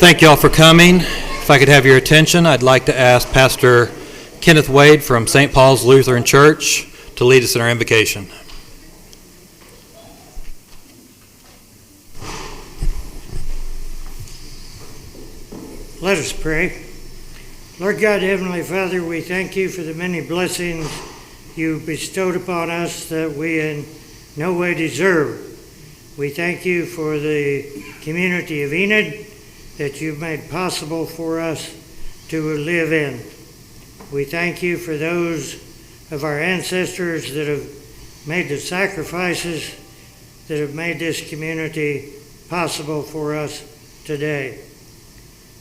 Thank you all for coming. If I could have your attention, I'd like to ask Pastor Kenneth Wade from St. Paul's Lutheran Church to lead us in our invocation. Let us pray. Lord God, Heavenly Father, we thank you for the many blessings you bestowed upon us that we in no way deserve. We thank you for the community of Enid that you've made possible for us to live in. We thank you for those of our ancestors that have made the sacrifices that have made this community possible for us today.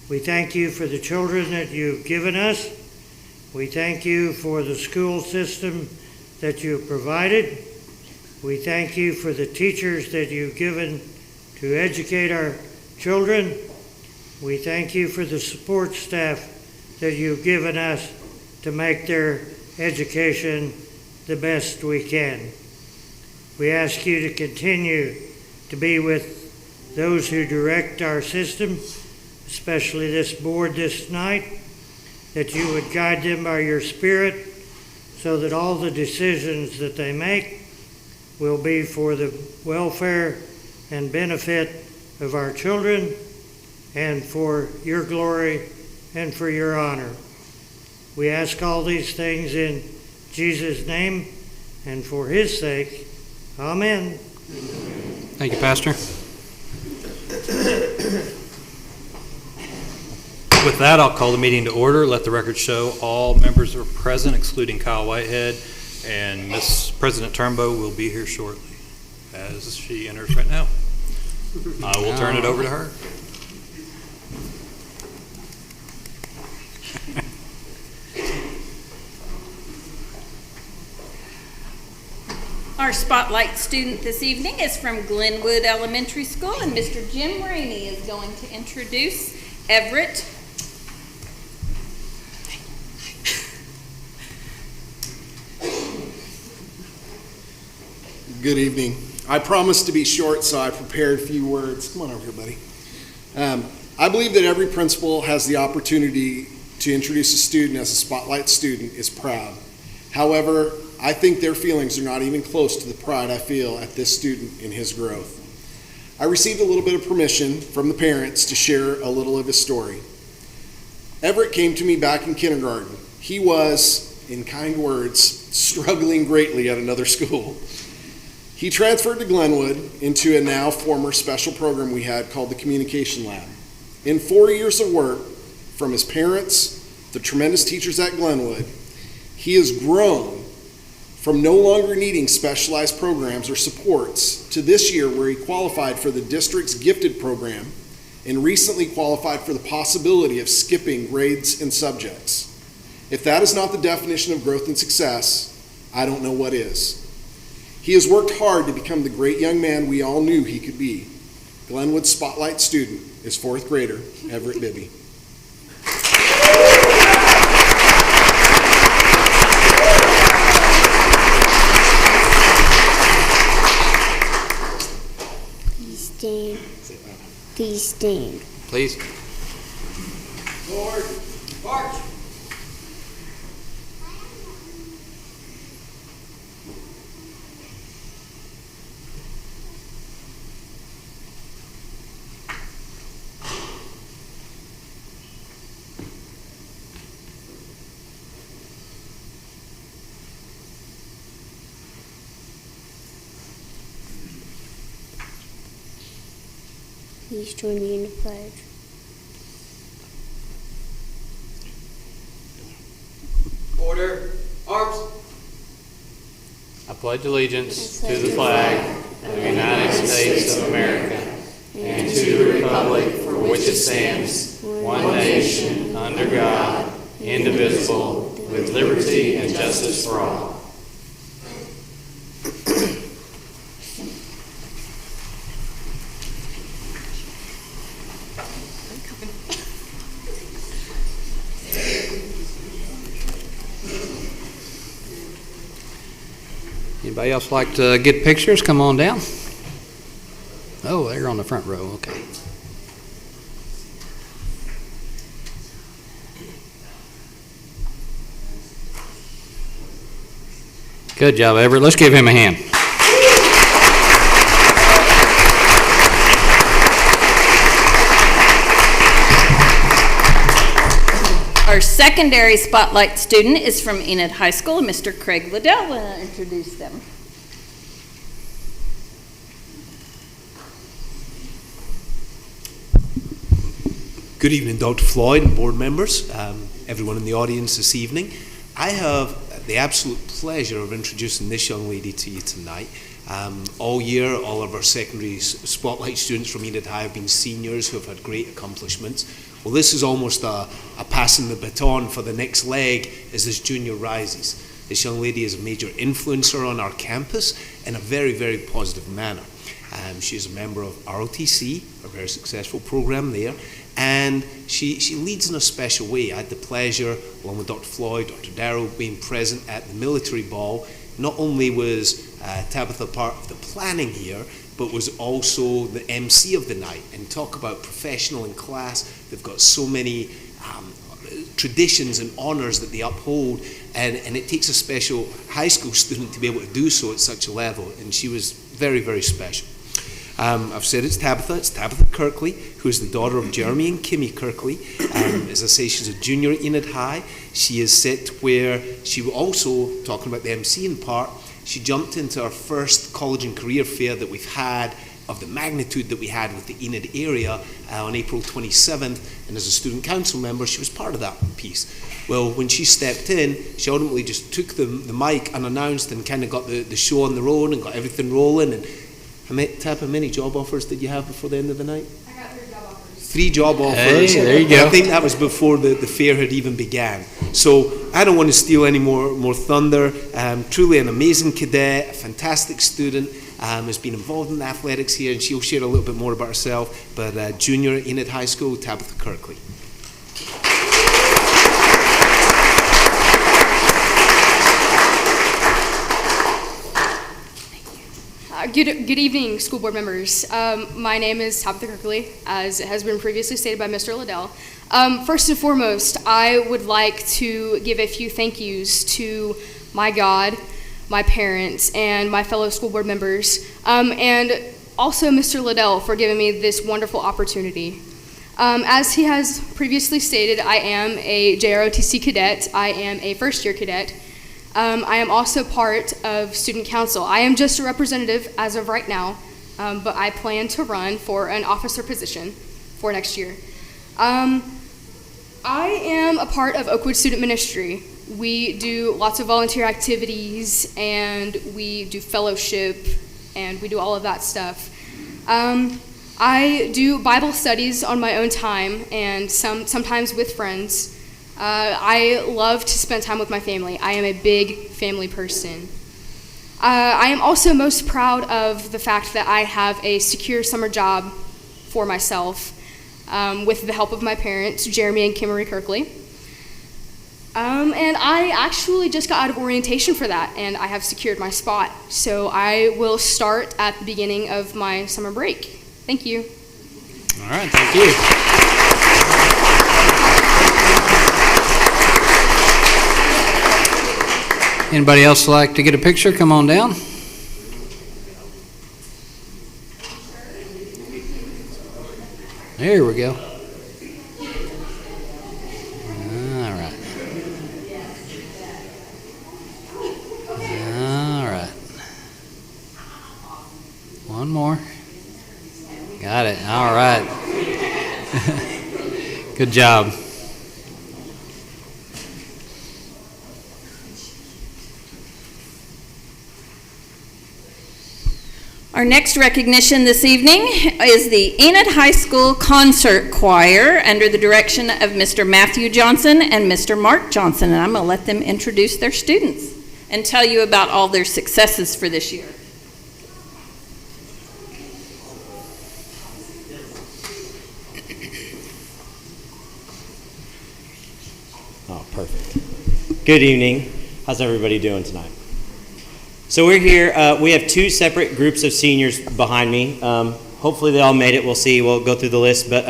We thank you for the children that you've given us. We thank you for the school system that you've provided. We thank you for the teachers that you've given to educate our children. We thank you for the support staff that you've given us to make their education the best we can. We ask you to continue to be with those who direct our system, especially this board this night, that you would guide them by your Spirit so that all the decisions that they make will be for the welfare and benefit of our children and for your glory and for your honor. We ask all these things in Jesus' name and for his sake. Amen. Thank you, Pastor. With that, I'll call the meeting to order. Let the record show all members are present, excluding Kyle Whitehead, and Miss President Turnbow will be here shortly as she enters right now. I will turn it over to her. Our spotlight student this evening is from Glenwood Elementary School, and Mr. Jim Rainey is going to introduce Everett. Good evening. I promised to be short, so I prepared a few words. Come on over here, buddy. I believe that every principal has the opportunity to introduce a student as a spotlight student is proud. However, I think their feelings are not even close to the pride I feel at this student in his growth. I received a little bit of permission from the parents to share a little of his story. Everett came to me back in kindergarten. He was, in kind words, struggling greatly at another school. He transferred to Glenwood into a now former special program we had called the Communication Lab. In 4 years of work, from his parents, the tremendous teachers at Glenwood, he has grown from no longer needing specialized programs or supports to this year where he qualified for the district's gifted program and recently qualified for the possibility of skipping grades and subjects. If that is not the definition of growth and success, I don't know what is. He has worked hard to become the great young man we all knew he could be. Glenwood's spotlight student is fourth grader Everett Bibby. Please stand. Please. Lord, march. Please join me in the pledge. Order. Arms. I pledge allegiance to the flag of the United States of America and to the republic for which it stands, one nation, under God, indivisible, with liberty and justice for all. Anybody else like to get pictures? Come on down. Oh, they're on the front row. Okay. Good job, Everett. Let's give him a hand. Our secondary spotlight student is from Enid High School. Mr. Craig Liddell will introduce them. Good evening, Dr. Floyd and board members, everyone in the audience this evening. I have the absolute pleasure of introducing this young lady to you tonight. All year, all of our secondary spotlight students from Enid High have been seniors who have had great accomplishments. Well, this is almost a passing the baton for the next leg as this junior rises. This young lady is a major influencer on our campus in a very, very positive manner. She is a member of ROTC, a very successful program there, and she leads in a special way. I had the pleasure, along with Dr. Floyd, Dr. Darrow, being present at the military ball. Not only was Tabitha part of the planning here, but was also the MC of the night. And talk about professional in class. They've got so many traditions and honors that they uphold, and it takes a special high school student to be able to do so at such a level, and she was very, very special. I've said it's Tabitha Kirkley, who is the daughter of Jeremy and Kimmy Kirkley. As I say, she's a junior at Enid High. She is set where she also, talking about the MCing part, she jumped into our first college and career fair that we've had of the magnitude that we had with the Enid area on April 27th, and as a student council member, she was part of that piece. Well, when she stepped in, she ultimately just took the mic unannounced and kind of got the show on the road and got everything rolling. And how many job offers did you have before the end of the night? I got 3 job offers. 3 job offers. Hey, there you go. I think that was before the fair had even began. So I don't want to steal any more thunder. Truly an amazing cadet, a fantastic student, has been involved in athletics here, and she'll share a little bit more about herself. But junior at Enid High School, Tabitha Kirkley. Good evening, school board members. My name is Tabitha Kirkley, as it has been previously stated by Mr. Liddell. First and foremost, I would like to give a few thank yous to my God, my parents, and my fellow school board members, and also Mr. Liddell for giving me this wonderful opportunity. As he has previously stated, I am a JROTC cadet. I am a first-year cadet. I am also part of student council. I am just a representative as of right now, but I plan to run for an officer position for next year. I am a part of Oakwood Student Ministry. We do lots of volunteer activities, and we do fellowship, and we do all of that stuff. I do Bible studies on my own time, and sometimes with friends. I love to spend time with my family. I am a big family person. I am also most proud of the fact that I have a secure summer job for myself with the help of my parents, Jeremy and Kimmery Kirkley. And I actually just got out of orientation for that, and I have secured my spot. So I will start at the beginning of my summer break. Thank you. All right, thank you. Anybody else like to get a picture? Come on down. There we go. All right. All right. One more. Got it. All right. Good job. Our next recognition this evening is the Enid High School Concert Choir under the direction of Mr. Matthew Johnson and Mr. Mark Johnson, and I'm going to let them introduce their students and tell you about all their successes for this year. Oh, perfect. Good evening. How's everybody doing tonight? So we're here. We have 2 separate groups of seniors behind me. Hopefully they all made it. We'll see. We'll go through the list. But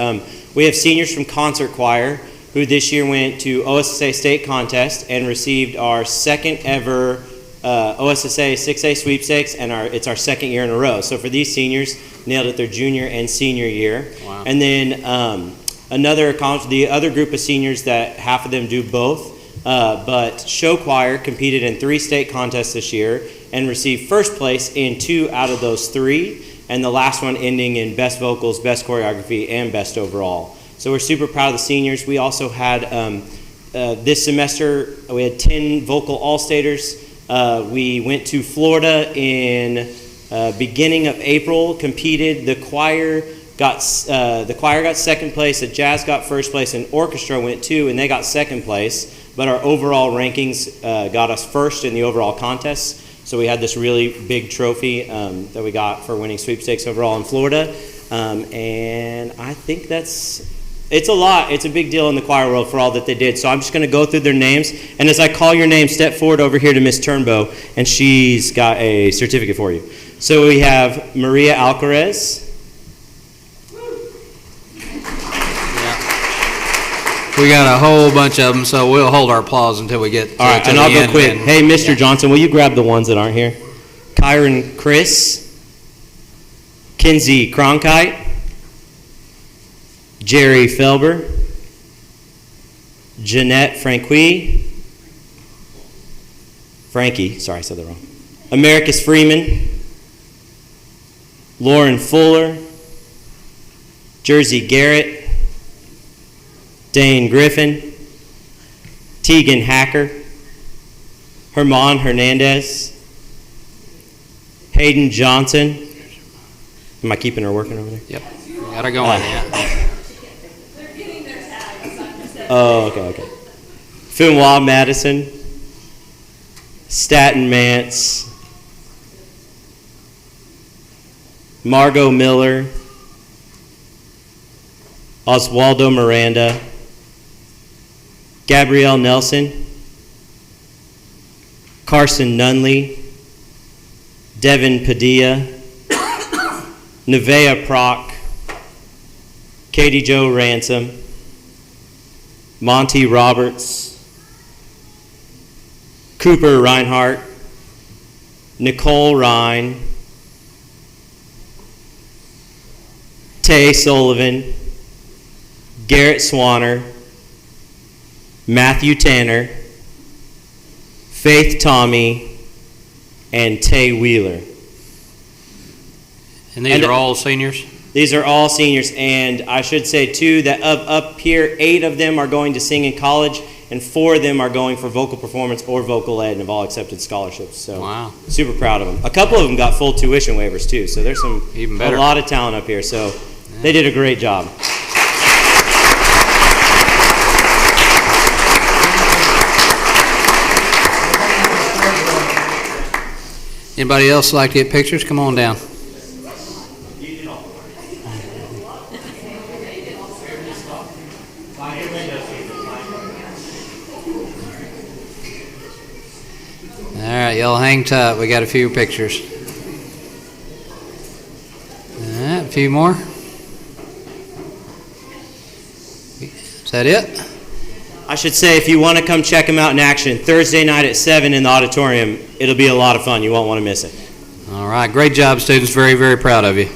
we have seniors from Concert Choir who this year went to OSSA State Contest and received our second ever OSSA 6A sweepstakes, and it's our second year in a row. So for these seniors, nailed it their junior and senior year. Wow. And then the other group of seniors that half of them do both, but show choir competed in 3 state contests this year and received first place in 2 out of those 3, and the last one ending in best vocals, best choreography, and best overall. So we're super proud of the seniors. We also had this semester, we had 10 vocal all-staters. We went to Florida in beginning of April, competed. The choir got second place, the jazz got first place, and orchestra went 2, and they got second place. But our overall rankings got us first in the overall contest. So we had this really big trophy that we got for winning sweepstakes overall in Florida. And I think it's a lot. It's a big deal in the choir world for all that they did. So I'm just going to go through their names. And as I call your name, step forward over here to Miss Turnbow, and she's got a certificate for you. So we have Maria Alcarez. We got a whole bunch of them, so we'll hold our applause until we get to All right, to and the I'll go end, quick. and- Hey, Mr. Johnson, will you grab the ones that aren't here? Kyron Chris, Kinsey Cronkite, Jerry Felber, Jeanette Frankie, sorry, I said that wrong. Americus Freeman, Lauren Fuller, Jersey Garrett, Dane Griffin, Tegan Hacker, Herman Hernandez, Hayden Johnson. Am I keeping her working over there? Yep, got her going, yeah. Oh, okay. Finwa Madison, Staten Mance, Margot Miller, Oswaldo Miranda, Gabrielle Nelson, Carson Nunley, Devin Padilla, Nevaeh Prock, Katie Jo Ransom, Monty Roberts, Cooper Reinhardt, Nicole Ryan, Tay Sullivan, Garrett Swanner, Matthew Tanner, Faith Tommy, and Tay Wheeler. And these are all seniors? These are all seniors, and I should say too that up here, 8 of them are going to sing in college, and 4 of them are going for vocal performance or vocal ed and have all accepted scholarships. So Wow. super proud of them. A couple of them got full tuition waivers too, so there's Even better. a lot of talent up here. So they did a great job. Anybody else like to get pictures? Come on down. All right, y'all hang tight. We got a few pictures. All right, a few more. Is that it? I should say, if you want to come check them out in action, Thursday night at 7 in the auditorium, it'll be a lot of fun. You won't want to miss it. All right, great job, students. Very, very proud of you.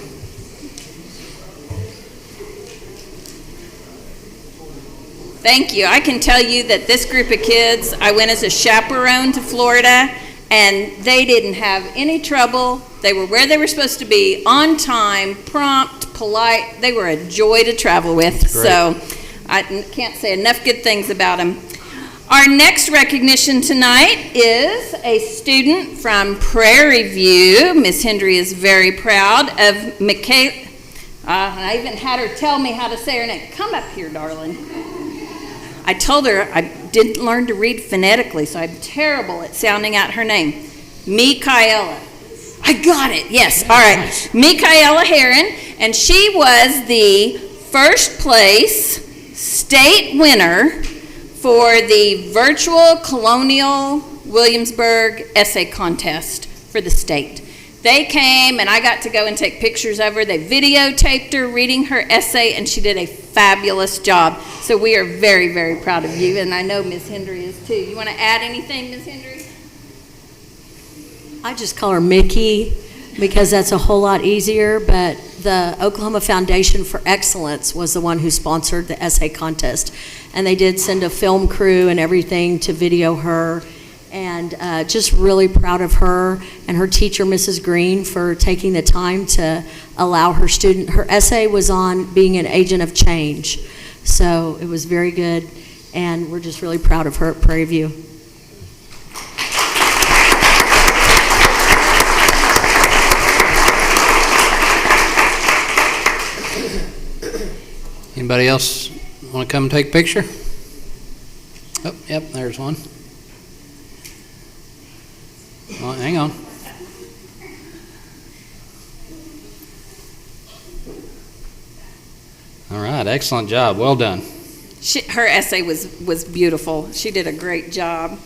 Thank you. I can tell you that this group of kids, I went as a chaperone to Florida, and they didn't have any trouble. They were where they were supposed to be, on time, prompt, polite. They were a joy to travel with. Great. So I can't say enough good things about them. Our next recognition tonight is a student from Prairie View. Miss Hendry is very proud of Michaela. I even had her tell me how to say her name. Come up here, darling. I told her I didn't learn to read phonetically, so I'm terrible at sounding out her name. Michaela. I got it, yes. All right. Michaela Heron, and she was the first place state winner for the virtual Colonial Williamsburg essay contest for the state. They came, and I got to go and take pictures of her. They videotaped her reading her essay, and she did a fabulous job. So we are very, very proud of you, and I know Ms. Hendry is too. You want to add anything, Ms. Hendry? I just call her Mickey because that's a whole lot easier, but the Oklahoma Foundation for Excellence was the one who sponsored the essay contest. And they did send a film crew and everything to video her. And just really proud of her and her teacher, Mrs. Green, for taking the time to allow her student. Her essay was on being an agent of change. So it was very good. And we're just really proud of her at Prairie View. Anybody else want to come and take a picture? Oh, yep, there's one. Oh, hang on. All right, excellent job. Well done. Her essay was beautiful. She did a great job.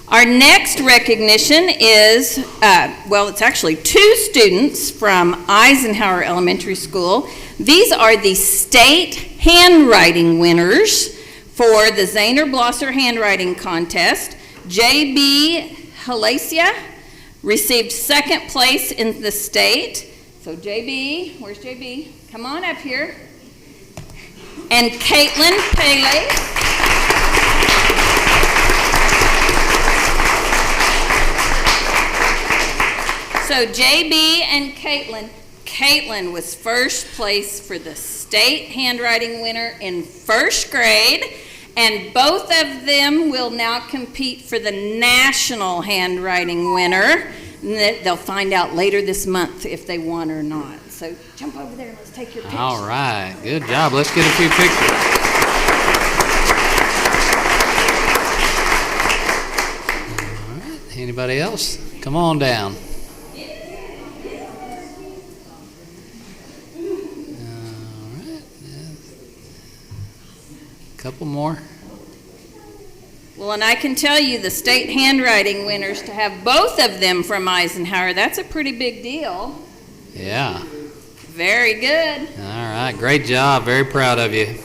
Our next recognition is, it's actually 2 students from Eisenhower Elementary School. These are the state handwriting winners for the Zahner Blosser Handwriting Contest. J.B. Halacia received 2nd place in the state. So J.B., where's J.B.? Come on up here. And Caitlin Pele. So J.B. and Caitlin. Caitlin was 1st place for the state handwriting winner in 1st grade. And both of them will now compete for the national handwriting winner. And they'll find out later this month if they won or not. So jump over there and let's take your picture. All right, good job. Let's get a few pictures. All right, anybody else? Come on down. All right, couple more. Well, and I can tell you the state handwriting winners, to have both of them from Eisenhower, that's a pretty big deal. Yeah. Very good. All right, great job. Very proud of you.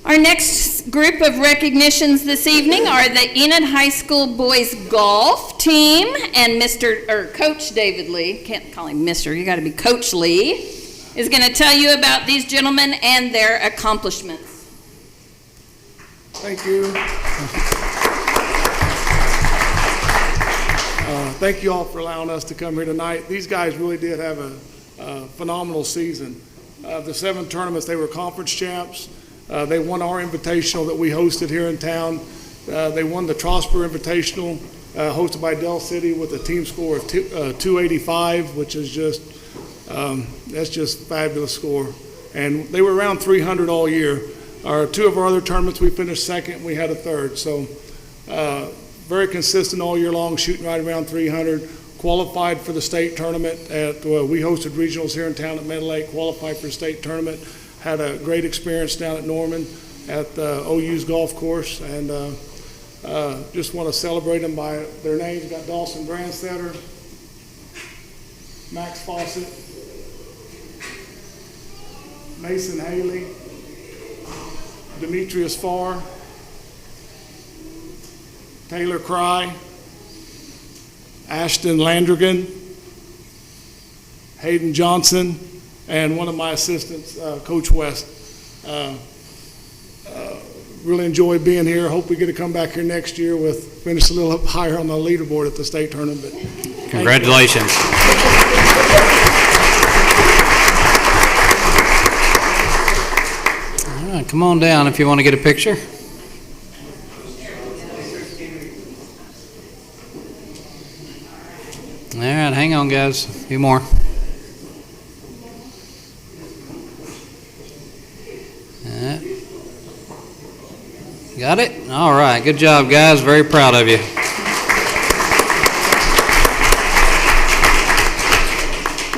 Our next group of recognitions this evening are the Enid High School boys golf team, and Coach David Lee, can't call him Mr., you got to be Coach Lee, is going to tell you about these gentlemen and their accomplishments. Thank you. Thank you all for allowing us to come here tonight. These guys really did have a phenomenal season. The 7 tournaments, they were conference champs. They won our invitational that we hosted here in town. They won the Trosper Invitational, hosted by Del City, with a team score of 285, which is that's just a fabulous score. And they were around 300 all year. 2 of our other tournaments, we finished 2nd, and we had a 3rd. So very consistent all year long, shooting right around 300. Qualified for the state tournament we hosted regionals here in town at Meadow Lake, qualified for the state tournament. Had a great experience down at Norman at the OU's golf course, and just want to celebrate them by their names. We've got Dawson Brandstetter, Max Fawcett, Mason Haley, Demetrius Farr, Taylor Cry, Ashton Landrigan, Hayden Johnson, and one of my assistants, Coach West. Really enjoyed being here. Hope we get to come back here next year finish a little up higher on the leaderboard at the state tournament. Congratulations. All right, come on down if you want to get a picture. All right, hang on, guys. A few more. Got it? All right. Good job, guys. Very proud of you.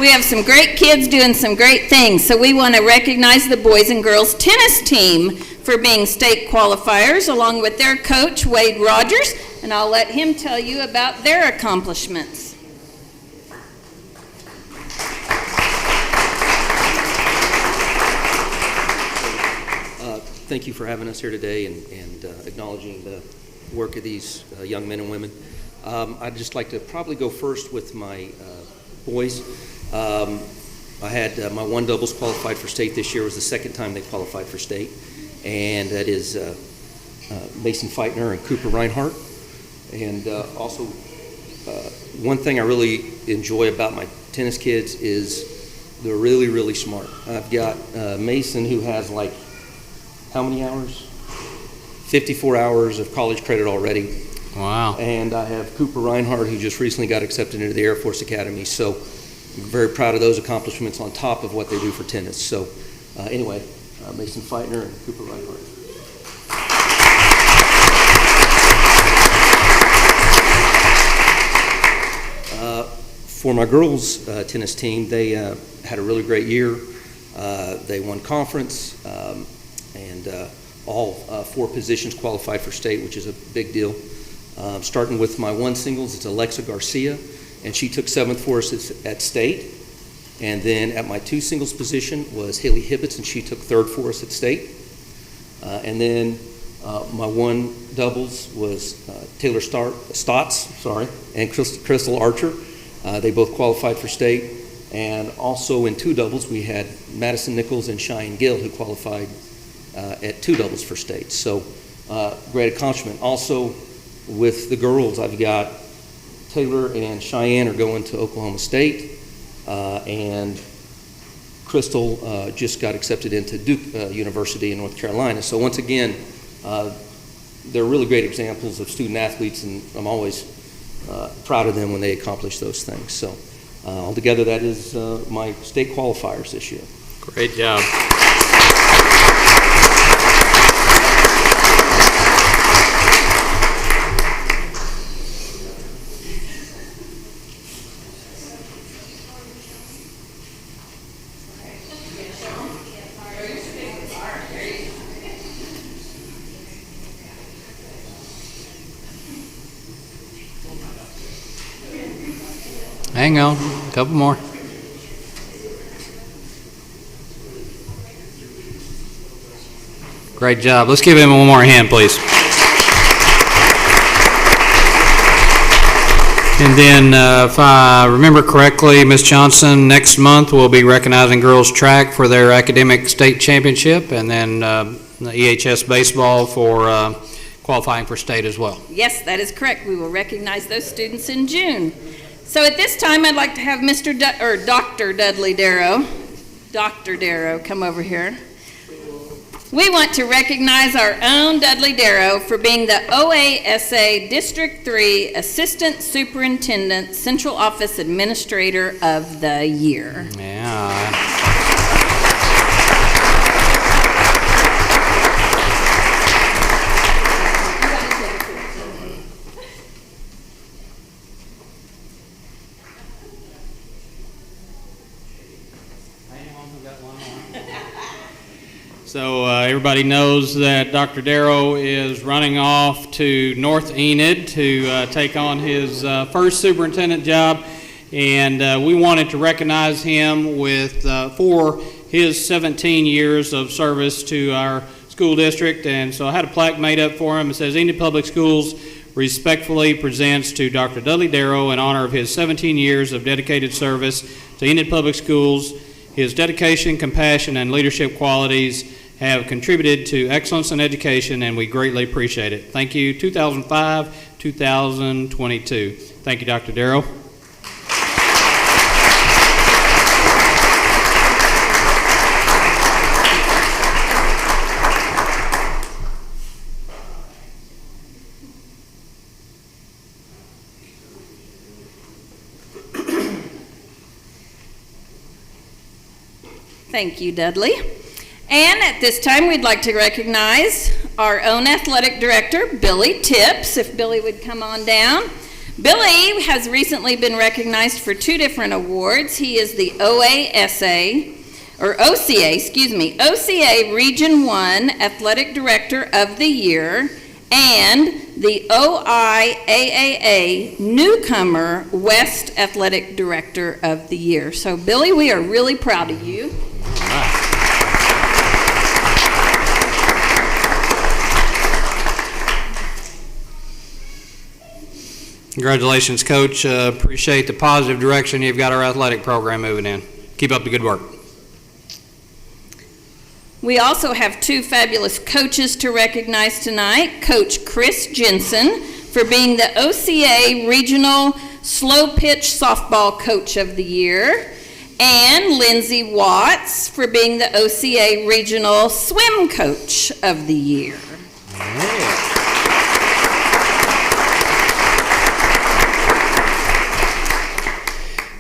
We have some great kids doing some great things, so we want to recognize the boys and girls tennis team for being state qualifiers, along with their coach, Wade Rogers, and I'll let him tell you about their accomplishments. Thank you for having us here today and acknowledging the work of these young men and women. I'd just like to probably go first with my boys. I had my one doubles qualified for state this year. It was the second time they qualified for state, and that is Mason Feitner and Cooper Reinhardt. And also, one thing I really enjoy about my tennis kids is they're really, really smart. I've got Mason, who has like, how many hours? 54 hours of college credit already. Wow. And I have Cooper Reinhardt, who just recently got accepted into the Air Force Academy. So I'm very proud of those accomplishments on top of what they do for tennis. So anyway, Mason Feitner and Cooper Reinhardt. For my girls' tennis team, they had a really great year. They won conference, and all 4 positions qualified for state, which is a big deal. Starting with my one singles, it's Alexa Garcia, and she took 7th for us at state. And then at my 2 singles position was Haley Hibbets, and she took 3rd for us at state. And then my one doubles was Taylor Stotts, and Crystal Archer. They both qualified for state. And also in 2 doubles, we had Madison Nichols and Cheyenne Gill, who qualified at 2 doubles for state. So great accomplishment. Also with the girls, I've got Taylor and Cheyenne are going to Oklahoma State, and Crystal just got accepted into Duke University in North Carolina. So once again, they're really great examples of student athletes, and I'm always proud of them when they accomplish those things. So altogether, that is my state qualifiers this year. Great job. Hang on, a couple more. Great job. Let's give him one more hand, please. And then, if I remember correctly, Ms. Johnson, next month we'll be recognizing girls track for their academic state championship, and then the EHS baseball for qualifying for state as well. Yes, that is correct. We will recognize those students in June. So at this time, I'd like to have Dr. Dudley Darrow, Dr. Darrow, come over here. We want to recognize our own Dudley Darrow for being the OASA District 3 Assistant Superintendent Central Office Administrator of the Year. Yeah. So everybody knows that Dr. Darrow is running off to North Enid to take on his first superintendent job, and we wanted to recognize him with for his 17 years of service to our school district. And so I had a plaque made up for him. It says, Enid Public Schools respectfully presents to Dr. Dudley Darrow in honor of his 17 years of dedicated service to Enid Public Schools. His dedication, compassion, and leadership qualities have contributed to excellence in education, and we greatly appreciate it. Thank you, 2005-2022. Thank you, Dr. Darrow. Thank you, Dudley. And at this time, we'd like to recognize our own athletic director, Billy Tips, if Billy would come on down. Billy has recently been recognized for 2 different awards. He is the OCA Region 1 Athletic Director of the Year and the OIAAA Newcomer West Athletic Director of the Year. So, Billy, we are really proud of you. Congratulations, Coach. Appreciate the positive direction you've got our athletic program moving in. Keep up the good work. We also have two fabulous coaches to recognize tonight. Coach Chris Jensen for being the OCA Regional Slow Pitch Softball Coach of the Year, and Lindsay Watts for being the OCA Regional Swim Coach of the Year.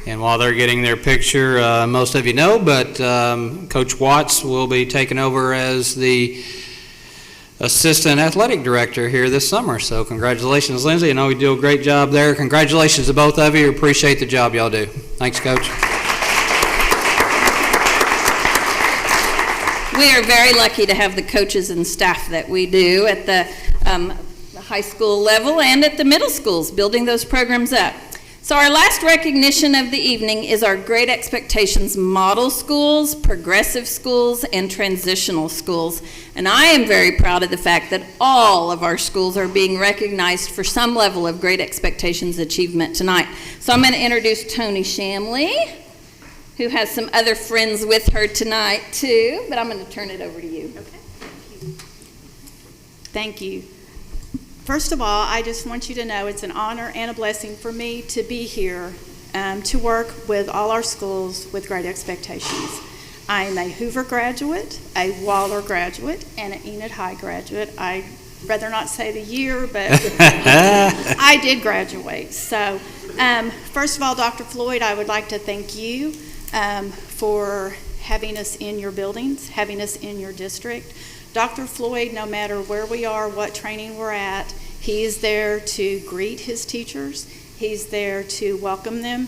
And while they're getting their picture, most of you know, but Coach Watts will be taking over as the Assistant Athletic Director here this summer. So congratulations, Lindsay. I know you do a great job there. Congratulations to both of you. Appreciate the job y'all do. Thanks, Coach. We are very lucky to have the coaches and staff that we do at the high school level and at the middle schools, building those programs up. So our last recognition of the evening is our Great Expectations model schools, progressive schools, and transitional schools. And I am very proud of the fact that all of our schools are being recognized for some level of Great Expectations achievement tonight. So I'm going to introduce Tony Shamley, who has some other friends with her tonight too, but I'm going to turn it over to you. Okay. Thank you. First of all, I just want you to know it's an honor and a blessing for me to be here to work with all our schools with Great Expectations. I am a Hoover graduate, a Waller graduate, and an Enid High graduate. I'd rather not say the year, but I did graduate. So first of all, Dr. Floyd, I would like to thank you for having us in your buildings, having us in your district. Dr. Floyd, no matter where we are, what training we're at, he is there to greet his teachers. He's there to welcome them.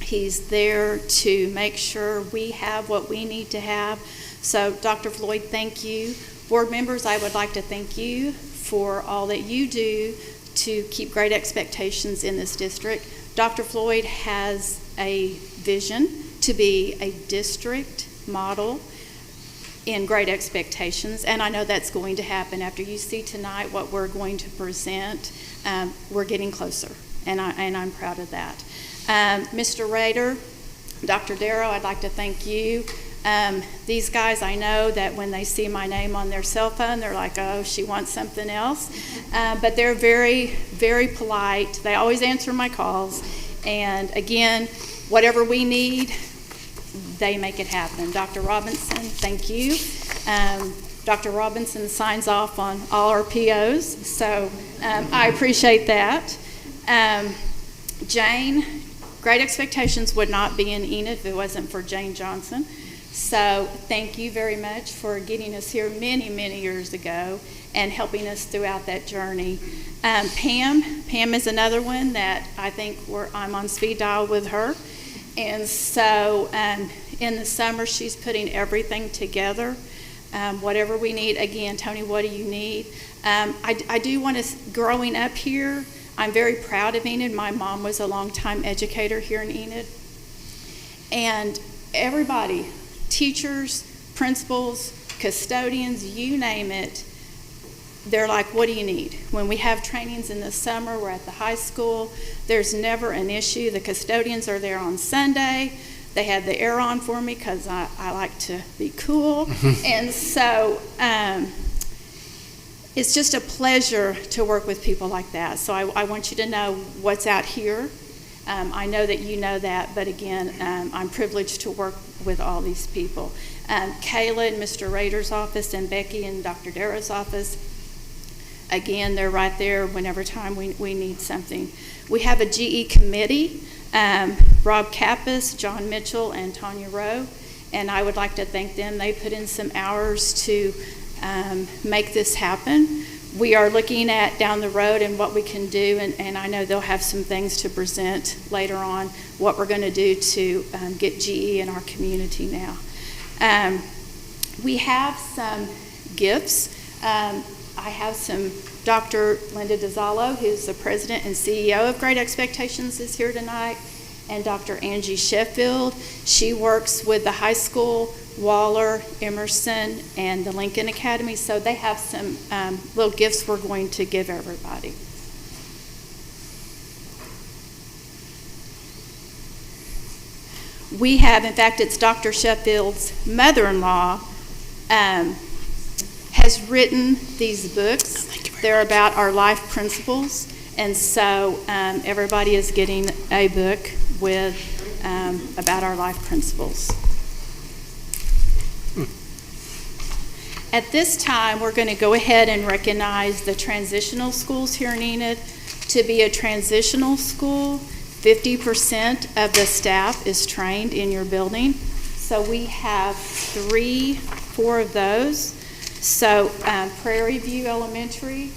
He's there to make sure we have what we need to have. So, Dr. Floyd, thank you. Board members, I would like to thank you for all that you do to keep Great Expectations in this district. Dr. Floyd has a vision to be a district model in Great Expectations, and I know that's going to happen. After you see tonight what we're going to present, we're getting closer, and I'm proud of that. Mr. Rader, Dr. Darrow, I'd like to thank you. These guys, I know that when they see my name on their cell phone, they're like, oh, she wants something else. But they're very, very polite. They always answer my calls. And again, whatever we need, they make it happen. Dr. Robinson, thank you. Dr. Robinson signs off on all our POs, so I appreciate that. Jane, Great Expectations would not be in Enid if it wasn't for Jane Johnson. So thank you very much for getting us here many, many years ago and helping us throughout that journey. Pam is another one that I think I'm on speed dial with her. And so in the summer, she's putting everything together, whatever we need. Again, Tony, what do you need? I do want to, growing up here, I'm very proud of Enid. My mom was a longtime educator here in Enid. And everybody, teachers, principals, custodians, you name it, they're like, what do you need? When we have trainings in the summer, we're at the high school, there's never an issue. The custodians are there on Sunday. They have the air on for me because I like to be cool. And so it's just a pleasure to work with people like that. So I want you to know what's out here. I know that you know that, but again, I'm privileged to work with all these people. Kayla in Mr. Rader's office and Becky in Dr. Darrow's office, again, they're right there whenever time we need something. We have a GE committee, Rob Kappas, John Mitchell, and Tanya Rowe, and I would like to thank them. They put in some hours to make this happen. We are looking at down the road and what we can do, and I know they'll have some things to present later on, what we're going to do to get GE in our community now. We have some gifts. I have some, Dr. Linda DiZallo, who's the president and CEO of Great Expectations, is here tonight, and Dr. Angie Sheffield. She works with the high school, Waller, Emerson, and the Lincoln Academy, so they have some little gifts we're going to give everybody. We have, in fact, it's Dr. Sheffield's mother-in-law has written these books. They're about our life principles, and so everybody is getting a book with about our life principles. At this time, we're going to go ahead and recognize the transitional schools here in Enid. To be a transitional school, 50% of the staff is trained in your building. So we have 4 of those. So Prairie View Elementary,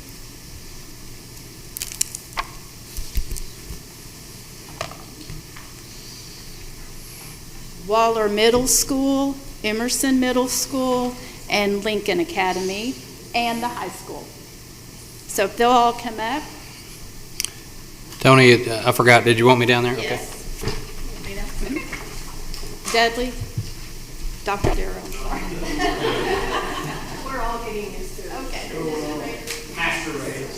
Waller Middle School, Emerson Middle School, and Lincoln Academy, and the high school. So if they'll all come up. Tony, I forgot, did you want me down there? Yes. Okay. Dudley, Dr. Darrow. We're all getting used to it. Okay. Master race.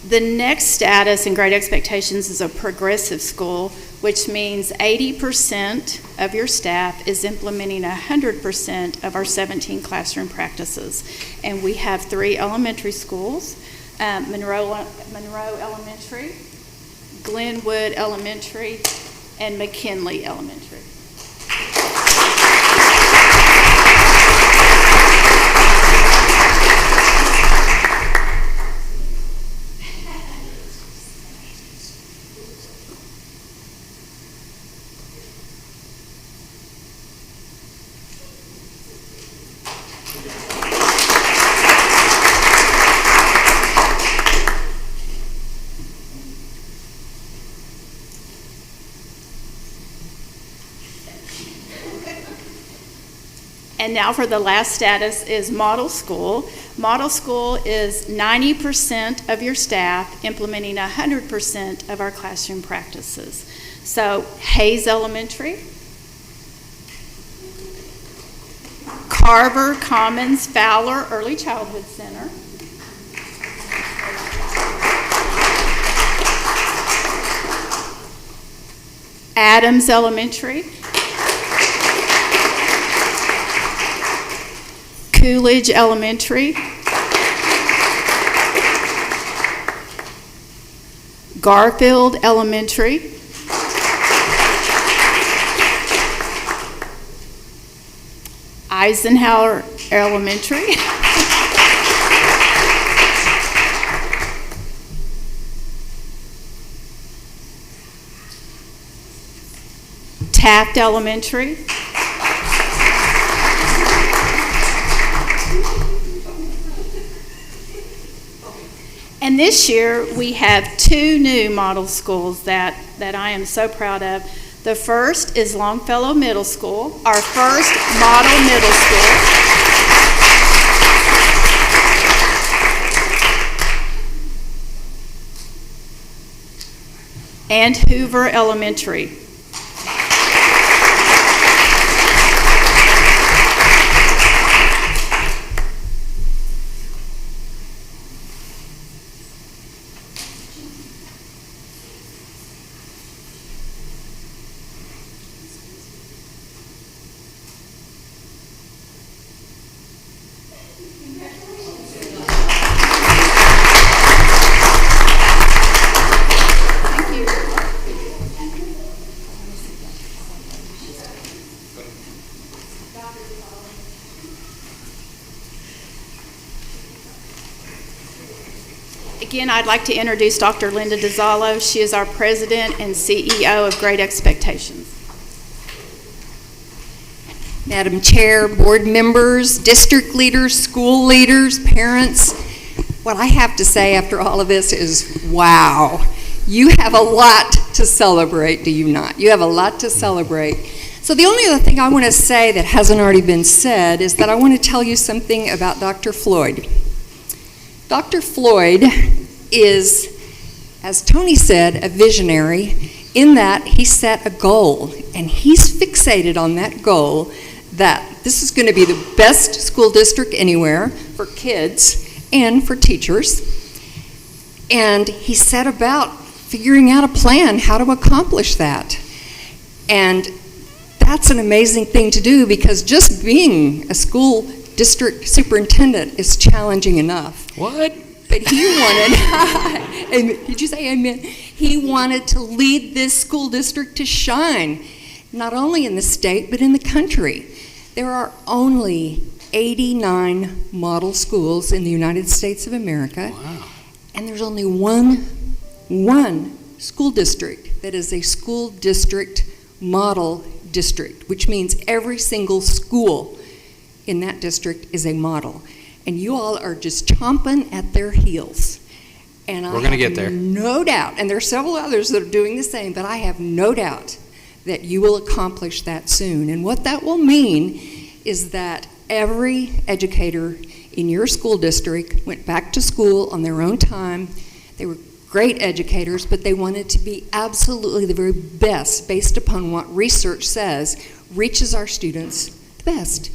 The next status in Great Expectations is a progressive school, which means 80% of your staff is implementing 100% of our 17 classroom practices. And we have 3 elementary schools, Monroe Elementary, Glenwood Elementary, and McKinley Elementary. And now for the last status is model school. Model school is 90% of your staff implementing 100% of our classroom practices. So Hayes Elementary, Carver Commons Fowler Early Childhood Center, Adams Elementary, Coolidge Elementary, Garfield Elementary, Eisenhower Elementary, Taft Elementary, and this year we have 2 new model schools that I am so proud of. The first is Longfellow Middle School, our first model middle school. And Hoover Elementary. Again, I'd like to introduce Dr. Linda DiZallo. She is our president and CEO of Great Expectations. Madam Chair, board members, district leaders, school leaders, parents, what I have to say after all of this is, wow. You have a lot to celebrate, do you not? You have a lot to celebrate. So the only other thing I want to say that hasn't already been said is that I want to tell you something about Dr. Floyd. Dr. Floyd is, as Tony said, a visionary in that he set a goal, and he's fixated on that goal that this is going to be the best school district anywhere for kids and for teachers. And he set about figuring out a plan how to accomplish that. And that's an amazing thing to do, because just being a school district superintendent is challenging enough. What? But he wanted, did you say amen? He wanted to lead this school district to shine, not only in the state, but in the country. There are only 89 model schools in the United States of America. Wow. And there's only one school district that is a school district model district, which means every single school in that district is a model. And you all are just chomping at their heels. And We're going to get there. No doubt, and there are several others that are doing the same, but I have no doubt that you will accomplish that soon. And what that will mean is that every educator in your school district went back to school on their own time. They were great educators, but they wanted to be absolutely the very best based upon what research says reaches our students the best,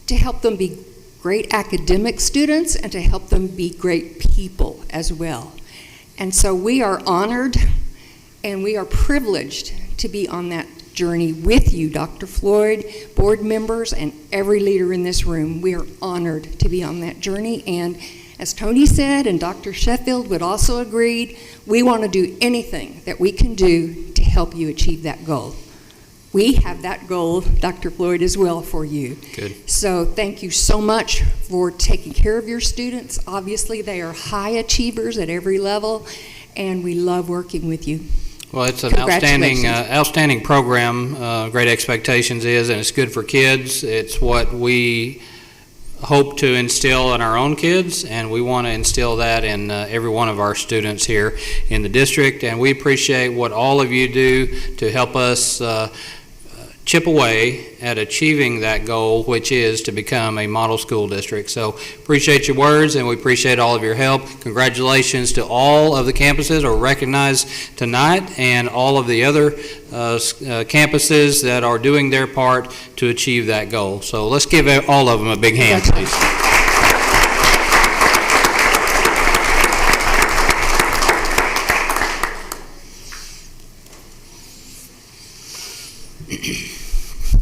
to help them be great academic students and to help them be great people as well. And so we are honored and we are privileged to be on that journey with you, Dr. Floyd, board members, and every leader in this room. We are honored to be on that journey. And as Tony said, and Dr. Sheffield would also agreed, we want to do anything that we can do to help you achieve that goal. We have that goal, Dr. Floyd, as well for you. Good. So thank you so much for taking care of your students. Obviously, they are high achievers at every level, and we love working with you. Well, it's an outstanding program, Great Expectations is, and it's good for kids. It's what we hope to instill in our own kids, and we want to instill that in every one of our students here in the district. And we appreciate what all of you do to help us chip away at achieving that goal, which is to become a model school district. So appreciate your words, and we appreciate all of your help. Congratulations to all of the campuses are recognized tonight, and all of the other campuses that are doing their part to achieve that goal. So let's give all of them a big hand, please.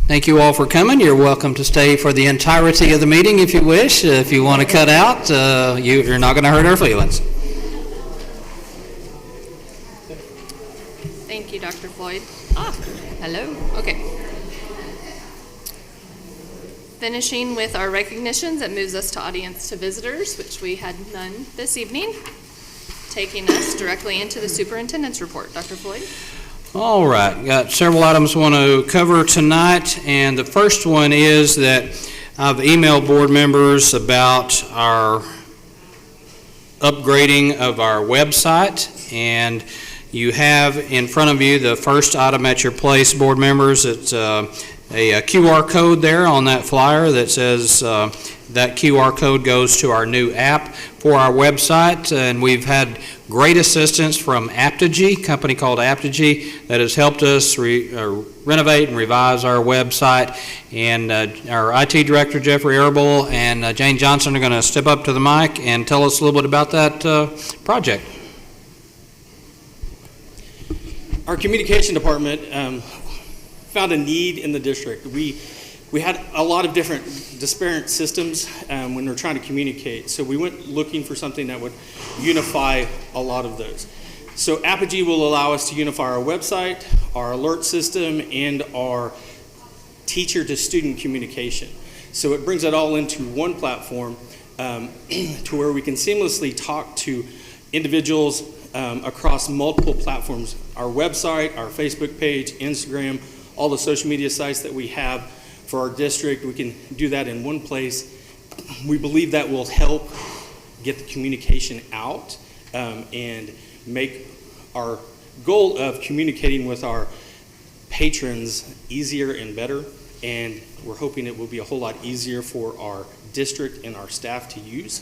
Thank you all for coming. You're welcome to stay for the entirety of the meeting if you wish. If you want to cut out, you're not going to hurt our feelings. Thank you, Dr. Floyd. Hello. Okay. Finishing with our recognitions, that moves us to audience to visitors, which we had none this evening. Taking us directly into the superintendent's report. Dr. Floyd. All right, got several items I want to cover tonight, and the first one is that I've emailed board members about our upgrading of our website, and you have in front of you the first item at your place, board members. It's a QR code there on that flyer that says that QR code goes to our new app for our website, and we've had great assistance from Apogee, a company called Apogee, that has helped us renovate and revise our website. And our IT director, Jeffrey Erble, and Jane Johnson are going to step up to the mic and tell us a little bit about that project. Our communication department found a need in the district. We had a lot of different disparate systems when we were trying to communicate. So we went looking for something that would unify a lot of those. So Apogee will allow us to unify our website, our alert system, and our teacher-to-student communication. So it brings it all into one platform to where we can seamlessly talk to individuals across multiple platforms, our website, our Facebook page, Instagram, all the social media sites that we have for our district. We can do that in one place. We believe that will help get the communication out and make our goal of communicating with our patrons easier and better. And we're hoping it will be a whole lot easier for our district and our staff to use,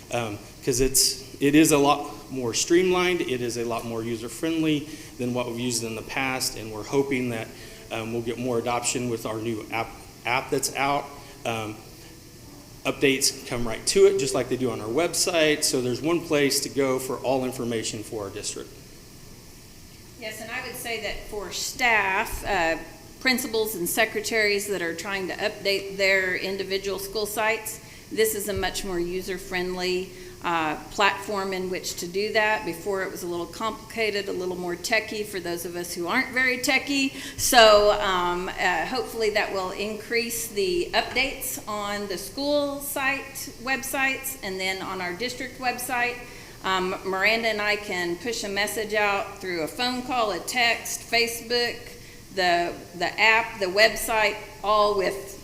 because it is a lot more streamlined, it is a lot more user-friendly than what we've used in the past, and we're hoping that we'll get more adoption with our new app that's out. Updates come right to it, just like they do on our website, so there's one place to go for all information for our district. Yes, and I would say that for staff, principals and secretaries that are trying to update their individual school sites, this is a much more user-friendly platform in which to do that. Before it was a little complicated, a little more techy for those of us who aren't very techy. So hopefully that will increase the updates on the school site websites and then on our district website. Miranda and I can push a message out through a phone call, a text, Facebook, the app, the website, all with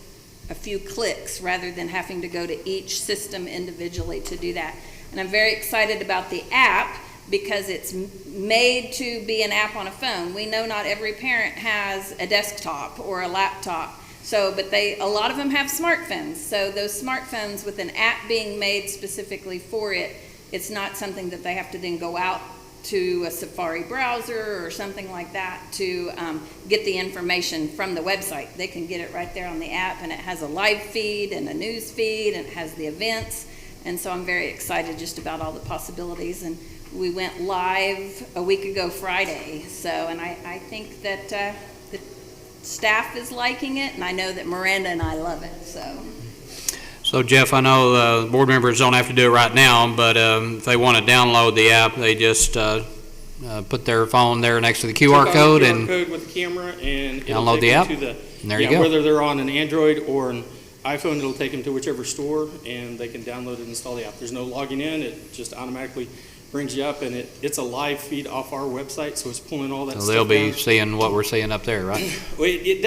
a few clicks rather than having to go to each system individually to do that. And I'm very excited about the app because it's made to be an app on a phone. We know not every parent has a desktop or a laptop, but a lot of them have smartphones. So those smartphones with an app being made specifically for it, it's not something that they have to then go out to a Safari browser or something like that to get the information from the website. They can get it right there on the app, and it has a live feed and a news feed, and it has the events. And so I'm very excited just about all the possibilities. And we went live a week ago Friday. And I think that the staff is liking it, and I know that Miranda and I love it. So Jeff, I know board members don't have to do it right now, but if they want to download the app, they just put their phone there next to the QR code and code with the camera and download the app. And there you go. Whether they're on an Android or an iPhone, it'll take them to whichever store, and they can download and install the app. There's no logging in; it just automatically brings you up, and it's a live feed off our website, so it's pulling all that stuff. So they'll be down. seeing what we're seeing up there, right? Well, it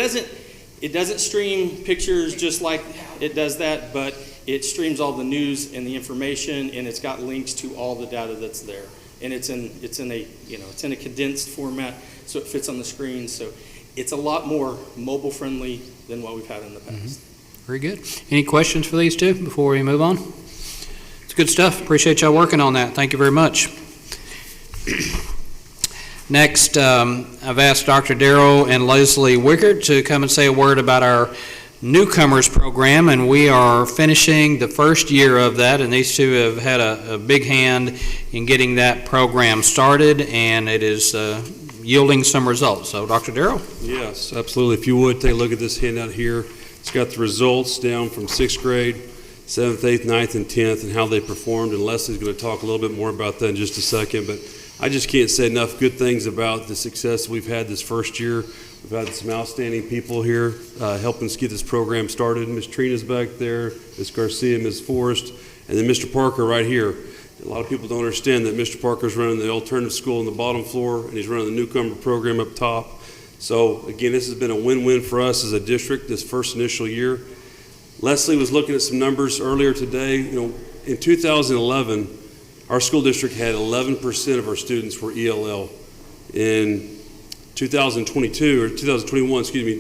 doesn't stream pictures just like it does that, but it streams all the news and the information, and it's got links to all the data that's there. And it's in a condensed format, so it fits on the screen. So it's a lot more mobile friendly than what we've had in the past. Mm-hmm. Very good. Any questions for these two before we move on? It's good stuff. Appreciate y'all working on that. Thank you very much. Next, I've asked Dr. Darrell and Leslie Wickert to come and say a word about our newcomers program, and we are finishing the first year of that, and these two have had a big hand in getting that program started, and it is yielding some results. So, Dr. Darrell? Yes, absolutely. If you would, take a look at this handout here. It's got the results down from 6th grade, 7th, 8th, 9th, and 10th, and how they performed, and Leslie's going to talk a little bit more about that in just a second, but I just can't say enough good things about the success we've had this first year. We've had some outstanding people here helping us get this program started. Ms. Trina's back there, Ms. Garcia, Ms. Forrest, and then Mr. Parker right here. A lot of people don't understand that Mr. Parker's running the alternative school on the bottom floor, and he's running the newcomer program up top. So, again, this has been a win-win for us as a district this first initial year. Leslie was looking at some numbers earlier today. In 2011, our school district had 11% of our students were ELL. In 2021,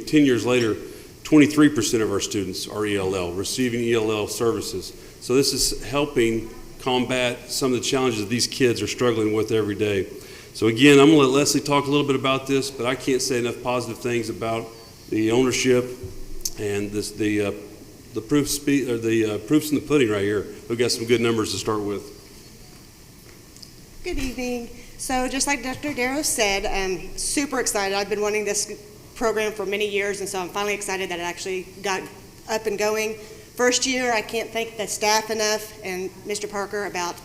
10 years later, 23% of our students are ELL, receiving ELL services. So this is helping combat some of the challenges that these kids are struggling with every day. So again, I'm going to let Leslie talk a little bit about this, but I can't say enough positive things about the ownership and the proofs in the pudding right here. We've got some good numbers to start with. Good evening. So just like Dr. Darrow said, I'm super excited. I've been wanting this program for many years, and so I'm finally excited that it actually got up and going. First year, I can't thank the staff enough and Mr. Parker about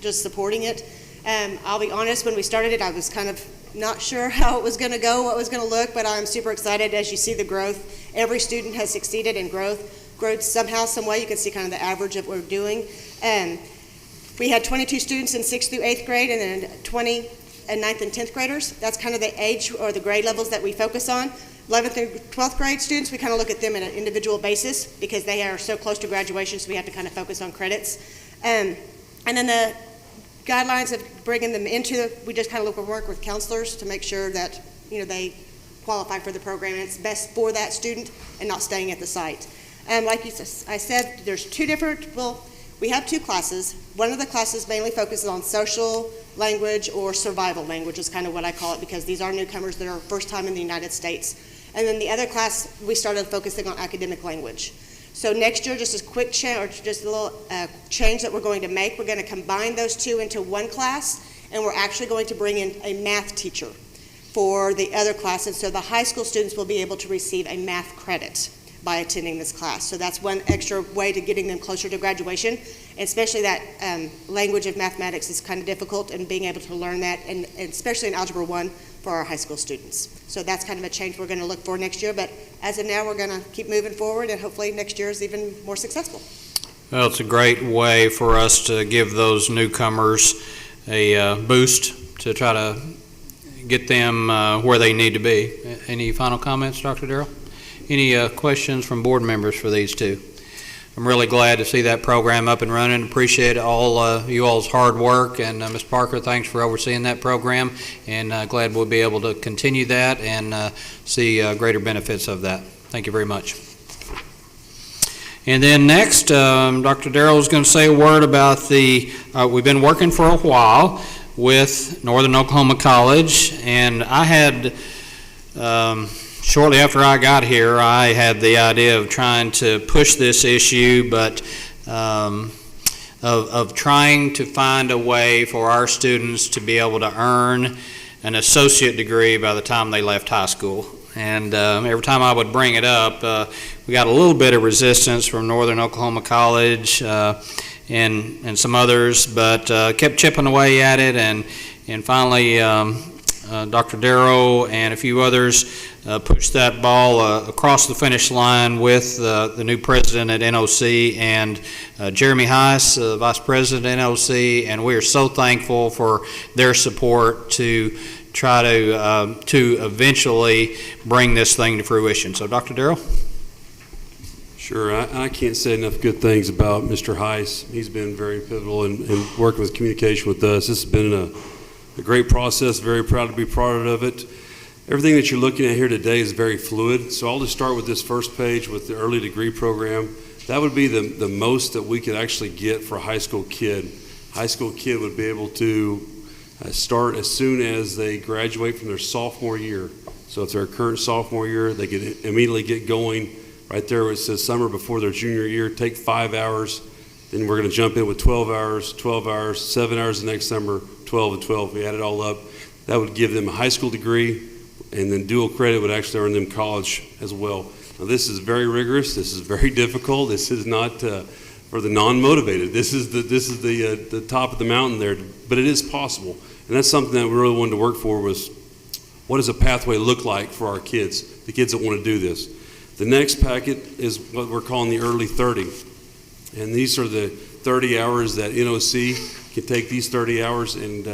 just supporting it. I'll be honest, when we started it, I was kind of not sure how it was going to go, what it was going to look, but I'm super excited as you see the growth. Every student has succeeded in growth somehow, some way. You can see kind of the average of what we're doing. We had 22 students in 6th through 8th grade and then 20 in 9th and 10th graders. That's kind of the age or the grade levels that we focus on. 11th through 12th grade students, we kind of look at them on an individual basis because they are so close to graduation, so we have to kind of focus on credits. And then the guidelines of bringing them into, we just kind of look at work with counselors to make sure that, they qualify for the program and it's best for that student and not staying at the site. Like I said, there's we have 2 classes. One of the classes mainly focuses on social language or survival language is kind of what I call it because these are newcomers that are first time in the United States. And then the other class, we started focusing on academic language. So next year, just a quick change, or just a little change that we're going to make, we're going to combine those 2 into one class, and we're actually going to bring in a math teacher for the other classes, so the high school students will be able to receive a math credit by attending this class. So that's one extra way to getting them closer to graduation, and especially that language of mathematics is kind of difficult, and being able to learn that, and especially in Algebra 1 for our high school students. So that's kind of a change we're going to look for next year, but as of now, we're going to keep moving forward, and hopefully next year is even more successful. Well, it's a great way for us to give those newcomers a boost to try to get them where they need to be. Any final comments, Dr. Darrell? Any questions from board members for these 2? I'm really glad to see that program up and running. Appreciate all you all's hard work, and Ms. Parker, thanks for overseeing that program, and glad we'll be able to continue that and see greater benefits of that. Thank you very much. And then next, Dr. Darrell is going to say a word about we've been working for a while with Northern Oklahoma College, and I had shortly after I got here, I had the idea of trying to push this issue, but of trying to find a way for our students to be able to earn an associate degree by the time they left high school. And every time I would bring it up, we got a little bit of resistance from Northern Oklahoma College and some others, but kept chipping away at it, and finally Dr. Darrow and a few others pushed that ball across the finish line with the new president at NOC and Jeremy Heiss, vice president at NOC, and we are so thankful for their support to try to eventually bring this thing to fruition. So, Dr. Darrell? Sure. I can't say enough good things about Mr. Heiss. He's been very pivotal in working with communication with us. This has been a great process. Very proud to be part of it. Everything that you're looking at here today is very fluid. So I'll just start with this first page with the early degree program. That would be the most that we could actually get for a high school kid. High school kid would be able to start as soon as they graduate from their sophomore year. So if they're a current sophomore year, they could immediately get going. Right there where it says summer before their junior year, take 5 hours. Then we're going to jump in with 12 hours, 7 hours the next summer, 12 and 12. We add it all up. That would give them a high school degree, and then dual credit would actually earn them college as well. Now this is very rigorous. This is very difficult. This is not for the non-motivated. This is the top of the mountain there, but it is possible. And that's something that we really wanted to work for, was what does a pathway look like for our kids, the kids that want to do this. The next packet is what we're calling the early 30. And these are the 30 hours that NOC can take these 30 hours and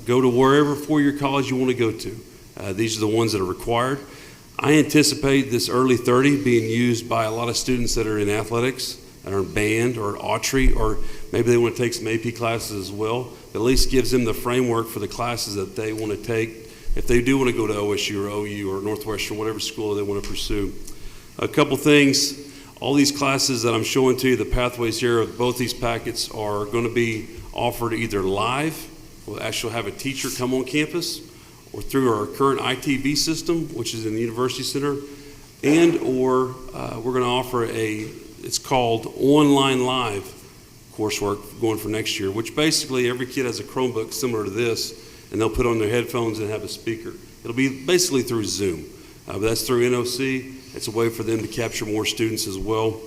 go to wherever four-year college you want to go to. These are the ones that are required. I anticipate this early 30 being used by a lot of students that are in athletics, that are in band or archery, or maybe they want to take some AP classes as well. But at least gives them the framework for the classes that they want to take if they do want to go to OSU or OU or Northwestern, whatever school they want to pursue. A couple things, all these classes that I'm showing to you, the pathways here of both these packets are going to be offered either live, we'll actually have a teacher come on campus, or through our current ITV system, which is in the University Center, and or we're going to offer it's called Online Live coursework going for next year, which basically every kid has a Chromebook similar to this, and they'll put on their headphones and have a speaker. It'll be basically through Zoom, but that's through NOC. It's a way for them to capture more students as well.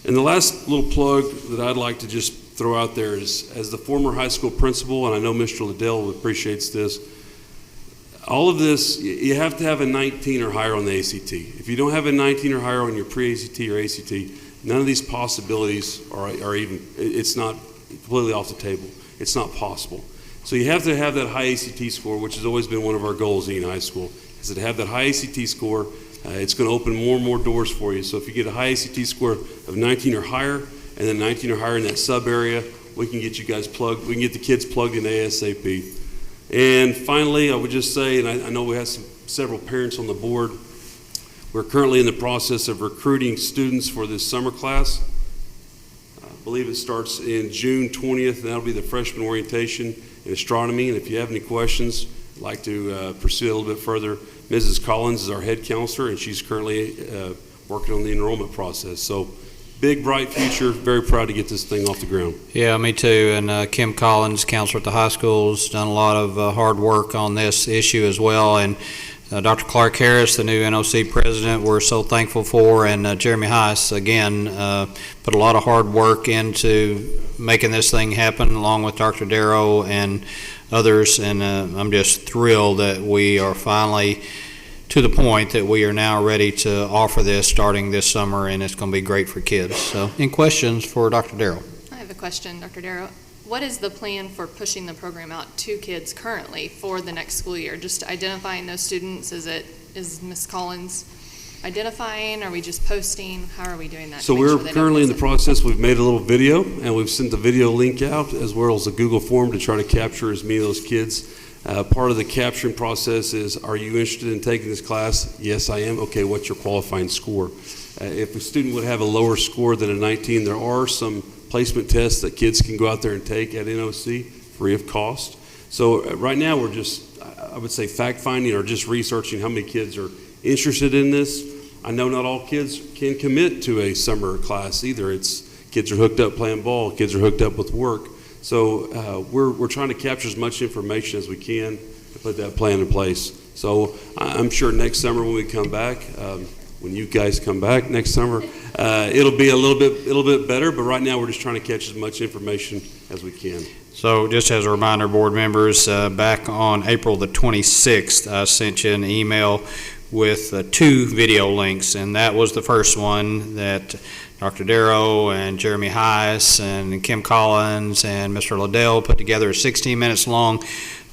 And the last little plug that I'd like to just throw out there is, as the former high school principal, and I know Mr. Liddell appreciates this, all of this, you have to have a 19 or higher on the ACT. If you don't have a 19 or higher on your pre-ACT or ACT, none of these possibilities are even, it's not completely off the table. It's not possible. So you have to have that high ACT score, which has always been one of our goals in high school, is to have that high ACT score. It's going to open more and more doors for you. So if you get a high ACT score of 19 or higher, and then 19 or higher in that sub area, we can get you guys plugged. We can get the kids plugged in ASAP. And finally, I would just say, and I know we have several parents on the board, we're currently in the process of recruiting students for this summer class. I believe it starts in June 20th, and that'll be the freshman orientation in astronomy. And if you have any questions, I'd like to pursue it a little bit further. Mrs. Collins is our head counselor, and she's currently working on the enrollment process. So big, bright future. Very proud to get this thing off the ground. Yeah, me too. And Kim Collins, counselor at the high school, has done a lot of hard work on this issue as well. And Dr. Clark Harris, the new NOC president, we're so thankful for. And Jeremy Heiss, again, put a lot of hard work into making this thing happen, along with Dr. Darrow and others. And I'm just thrilled that we are finally to the point that we are now ready to offer this starting this summer, and it's going to be great for kids. So, any questions for Dr. Darrow? I have a question, Dr. Darrow. What is the plan for pushing the program out to kids currently for the next school year? Just identifying those students? Is Ms. Collins identifying? Are we just posting? How are we doing that? So we're currently in the process. We've made a little video, and we've sent the video link out as well as a Google form to try to capture as many of those kids. Part of the capturing process is, are you interested in taking this class? Yes, I am. Okay, what's your qualifying score? If a student would have a lower score than a 19, there are some placement tests that kids can go out there and take at NOC free of cost. So right now we're just, I would say, fact-finding or just researching how many kids are interested in this. I know not all kids can commit to a summer class either. It's kids are hooked up playing ball, kids are hooked up with work. So we're trying to capture as much information as we can to put that plan in place. So I'm sure next summer when we come back, when you guys come back next summer, it'll be a little bit better. But right now we're just trying to catch as much information as we can. So just as a reminder, board members, back on April the 26th, I sent you an email with 2 video links, and that was the first one that Dr. Darrow and Jeremy Heiss and Kim Collins and Mr. Liddell put together. 16 minutes long,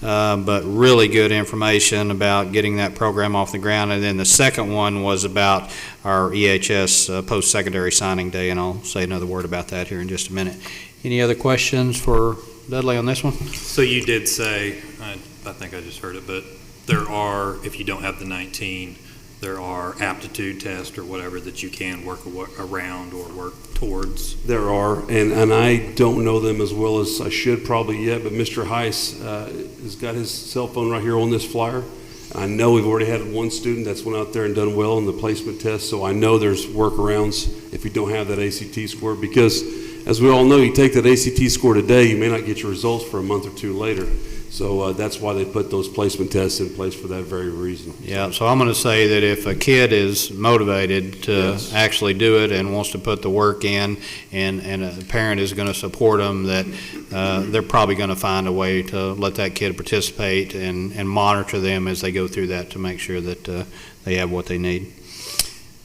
but really good information about getting that program off the ground. And then the second one was about our EHS post-secondary signing day, and I'll say another word about that here in just a minute. Any other questions for Dudley on this one? So you did say, I think I just heard it, but there are, if you don't have the 19, there are aptitude tests or whatever that you can work around or work towards. There are, and I don't know them as well as I should probably yet, but Mr. Heiss has got his cell phone right here on this flyer. I know we've already had one student that's went out there and done well in the placement test, so I know there's workarounds if you don't have that ACT score, because as we all know, you take that ACT score today, you may not get your results for a month or two later. So that's why they put those placement tests in place for that very reason. Yeah, so I'm going to say that if a kid is motivated to actually do it and wants to put the work in, and a parent is going to support them, that they're probably going to find a way to let that kid participate and monitor them as they go through that to make sure that they have what they need.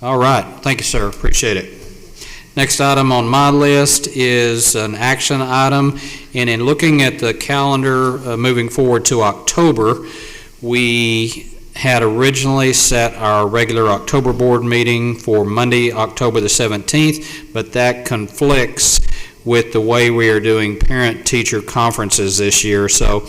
All right, thank you, sir. Appreciate it. Next item on my list is an action item, and in looking at the calendar moving forward to October, we had originally set our regular October board meeting for Monday, October the 17th, but that conflicts with the way we are doing parent-teacher conferences this year. So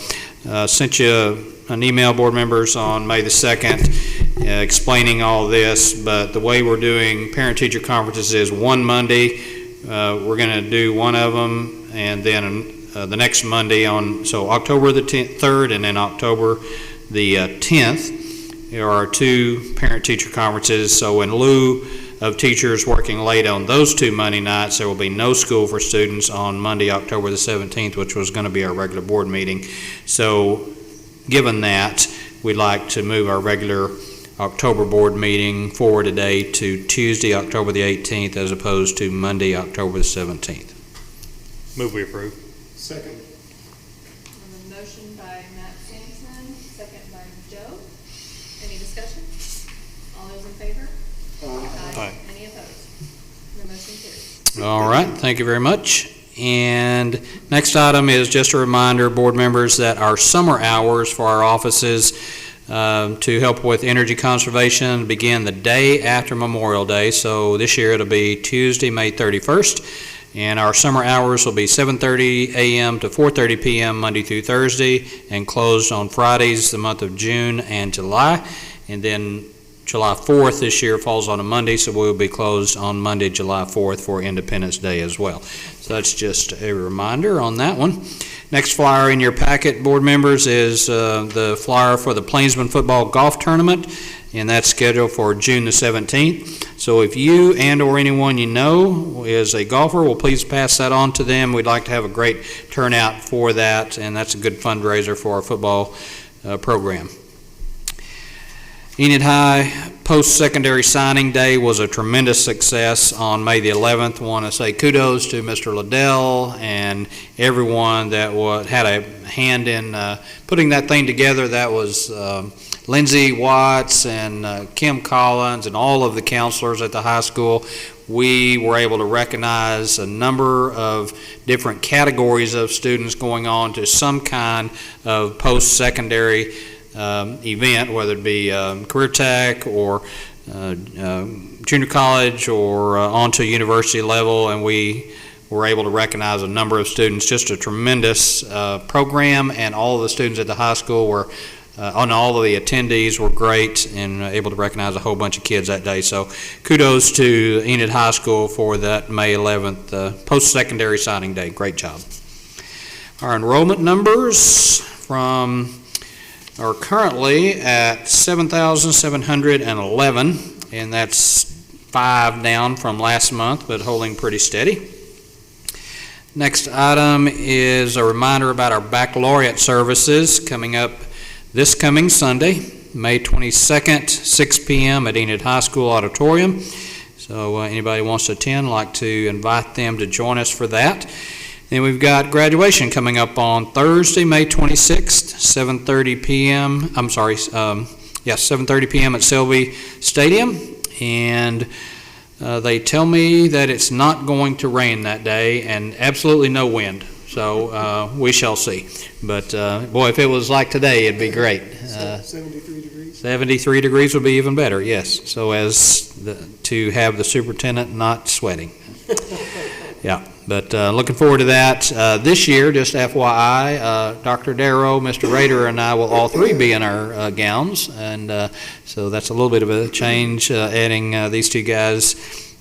sent you an email, board members, on May the 2nd explaining all this, but the way we're doing parent-teacher conferences is one Monday. We're going to do one of them, and then the next Monday so October the 3rd and then October the 10th. There are 2 parent-teacher conferences, so in lieu of teachers working late on those 2 Monday nights, there will be no school for students on Monday, October the 17th, which was going to be our regular board meeting. So given that, we'd like to move our regular October board meeting forward a day to Tuesday, October the 18th, as opposed to Monday, October the 17th. Move we approve. Second. A motion by Matt Sampson, second by Joe. Any discussion? All those in favor? Aye. Any opposed? The motion carries. All right, thank you very much. And next item is just a reminder, board members, that our summer hours for our offices to help with energy conservation begin the day after Memorial Day. So this year it'll be Tuesday, May 31st. And our summer hours will be 7:30 a.m. to 4:30 p.m. Monday through Thursday, and closed on Fridays the month of June and July. And then July 4th this year falls on a Monday, so we'll be closed on Monday, July 4th for Independence Day as well. So that's just a reminder on that one. Next flyer in your packet, board members, is the flyer for the Plainsman Football Golf Tournament, and that's scheduled for June the 17th. So if you and or anyone you know is a golfer, well, please pass that on to them. We'd like to have a great turnout for that, and that's a good fundraiser for our football program. Enid High post-secondary signing day was a tremendous success on May the 11th. I want to say kudos to Mr. Liddell and everyone that had a hand in putting that thing together. That was Lindsay Watts and Kim Collins and all of the counselors at the high school. We were able to recognize a number of different categories of students going on to some kind of post-secondary event, whether it be career tech or junior college or onto university level, and we were able to recognize a number of students. Just a tremendous program, and all of the students at the high school were and all of the attendees were great, and able to recognize a whole bunch of kids that day. So kudos to Enid High School for that May 11th post-secondary signing day. Great job. Our enrollment numbers are currently at 7,711, and that's 5 down from last month, but holding pretty steady. Next item is a reminder about our baccalaureate services coming up this coming Sunday, May 22nd, 6 p.m. at Enid High School Auditorium. So anybody wants to attend, I'd like to invite them to join us for that. Then we've got graduation coming up on Thursday, May 26th, 7:30 p.m. 7:30 p.m. at Selby Stadium. And they tell me that it's not going to rain that day and absolutely no wind. So we shall see. But boy, if it was like today, it'd be great. 73 degrees? 73 degrees would be even better, yes. So as to have the superintendent not sweating. Yeah, but looking forward to that. This year, just FYI, Dr. Darrow, Mr. Rader, and I will all three be in our gowns, and so that's a little bit of a change, adding these two guys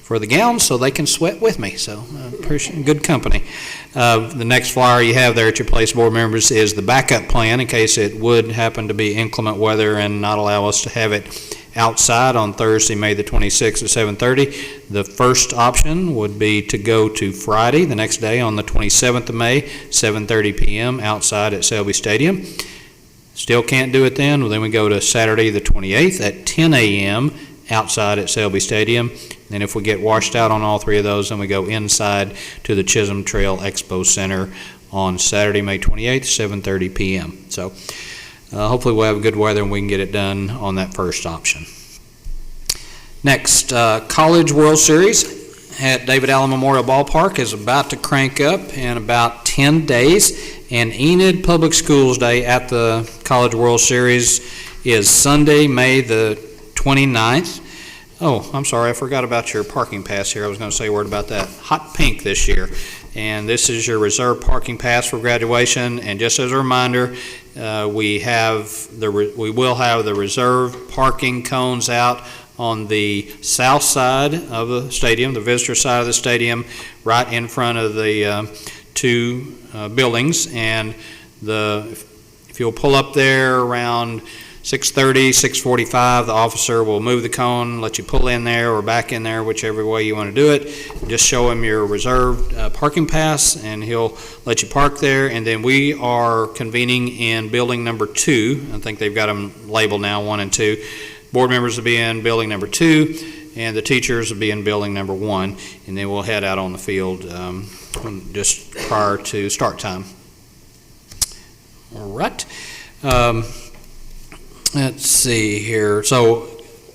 for the gowns so they can sweat with me. So appreciate good company. The next flyer you have there at your place, board members, is the backup plan in case it would happen to be inclement weather and not allow us to have it outside on Thursday, May the 26th at 7:30. The first option would be to go to Friday, the next day, on the 27th of May, 7:30 p.m. outside at Selby Stadium. Still can't do it then? Well, then we go to Saturday the 28th at 10 a.m. outside at Selby Stadium. And if we get washed out on all three of those, then we go inside to the Chisholm Trail Expo Center on Saturday, May 28th, 7:30 p.m. So hopefully we'll have good weather and we can get it done on that first option. Next, College World Series at David Allen Memorial Ballpark is about to crank up in about 10 days, and Enid Public Schools Day at the College World Series is Sunday, May the 29th. Oh, I'm sorry, I forgot about your parking pass here. I was going to say a word about that. Hot pink this year. And this is your reserved parking pass for graduation. And just as a reminder, we will have the reserved parking cones out on the south side of the stadium, the visitor side of the stadium, right in front of the two buildings. And if you'll pull up there around 6:30, 6:45, the officer will move the cone, let you pull in there or back in there, whichever way you want to do it. Just show him your reserved parking pass, and he'll let you park there. And then we are convening in building number 2. I think they've got them labeled now, 1 and 2. Board members will be in building number 2, and the teachers will be in building number 1. And then we'll head out on the field just prior to start time. All right. Let's see here. So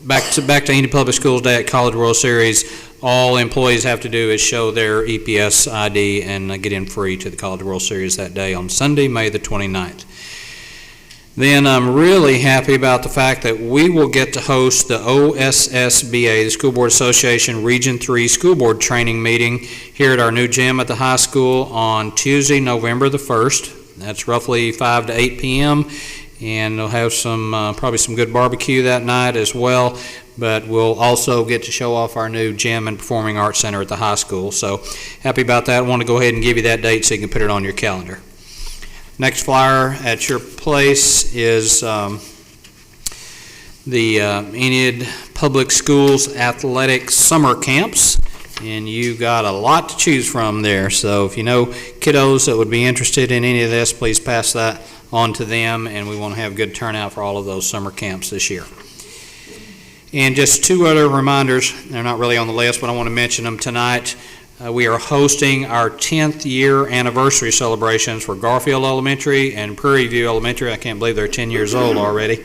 back to Enid Public Schools Day at College World Series all employees have to do is show their EPS ID and get in free to the College World Series that day on Sunday, May the 29th. Then I'm really happy about the fact that we will get to host the OSSBA, the School Board Association Region 3 School Board Training Meeting here at our new gym at the high school on Tuesday, November the 1st. That's roughly 5 to 8 p.m. And they'll have some probably some good barbecue that night as well. But we'll also get to show off our new gym and performing arts center at the high school. So happy about that. I want to go ahead and give you that date so you can put it on your calendar. Next flyer at your place is the Enid Public Schools Athletic Summer Camps, and you got a lot to choose from there. So if you know kiddos that would be interested in any of this, please pass that on to them, and we want to have good turnout for all of those summer camps this year. And just two other reminders, they're not really on the list, but I want to mention them tonight. We are hosting our 10th year anniversary celebrations for Garfield Elementary and Prairie View Elementary. I can't believe they're 10 years old already.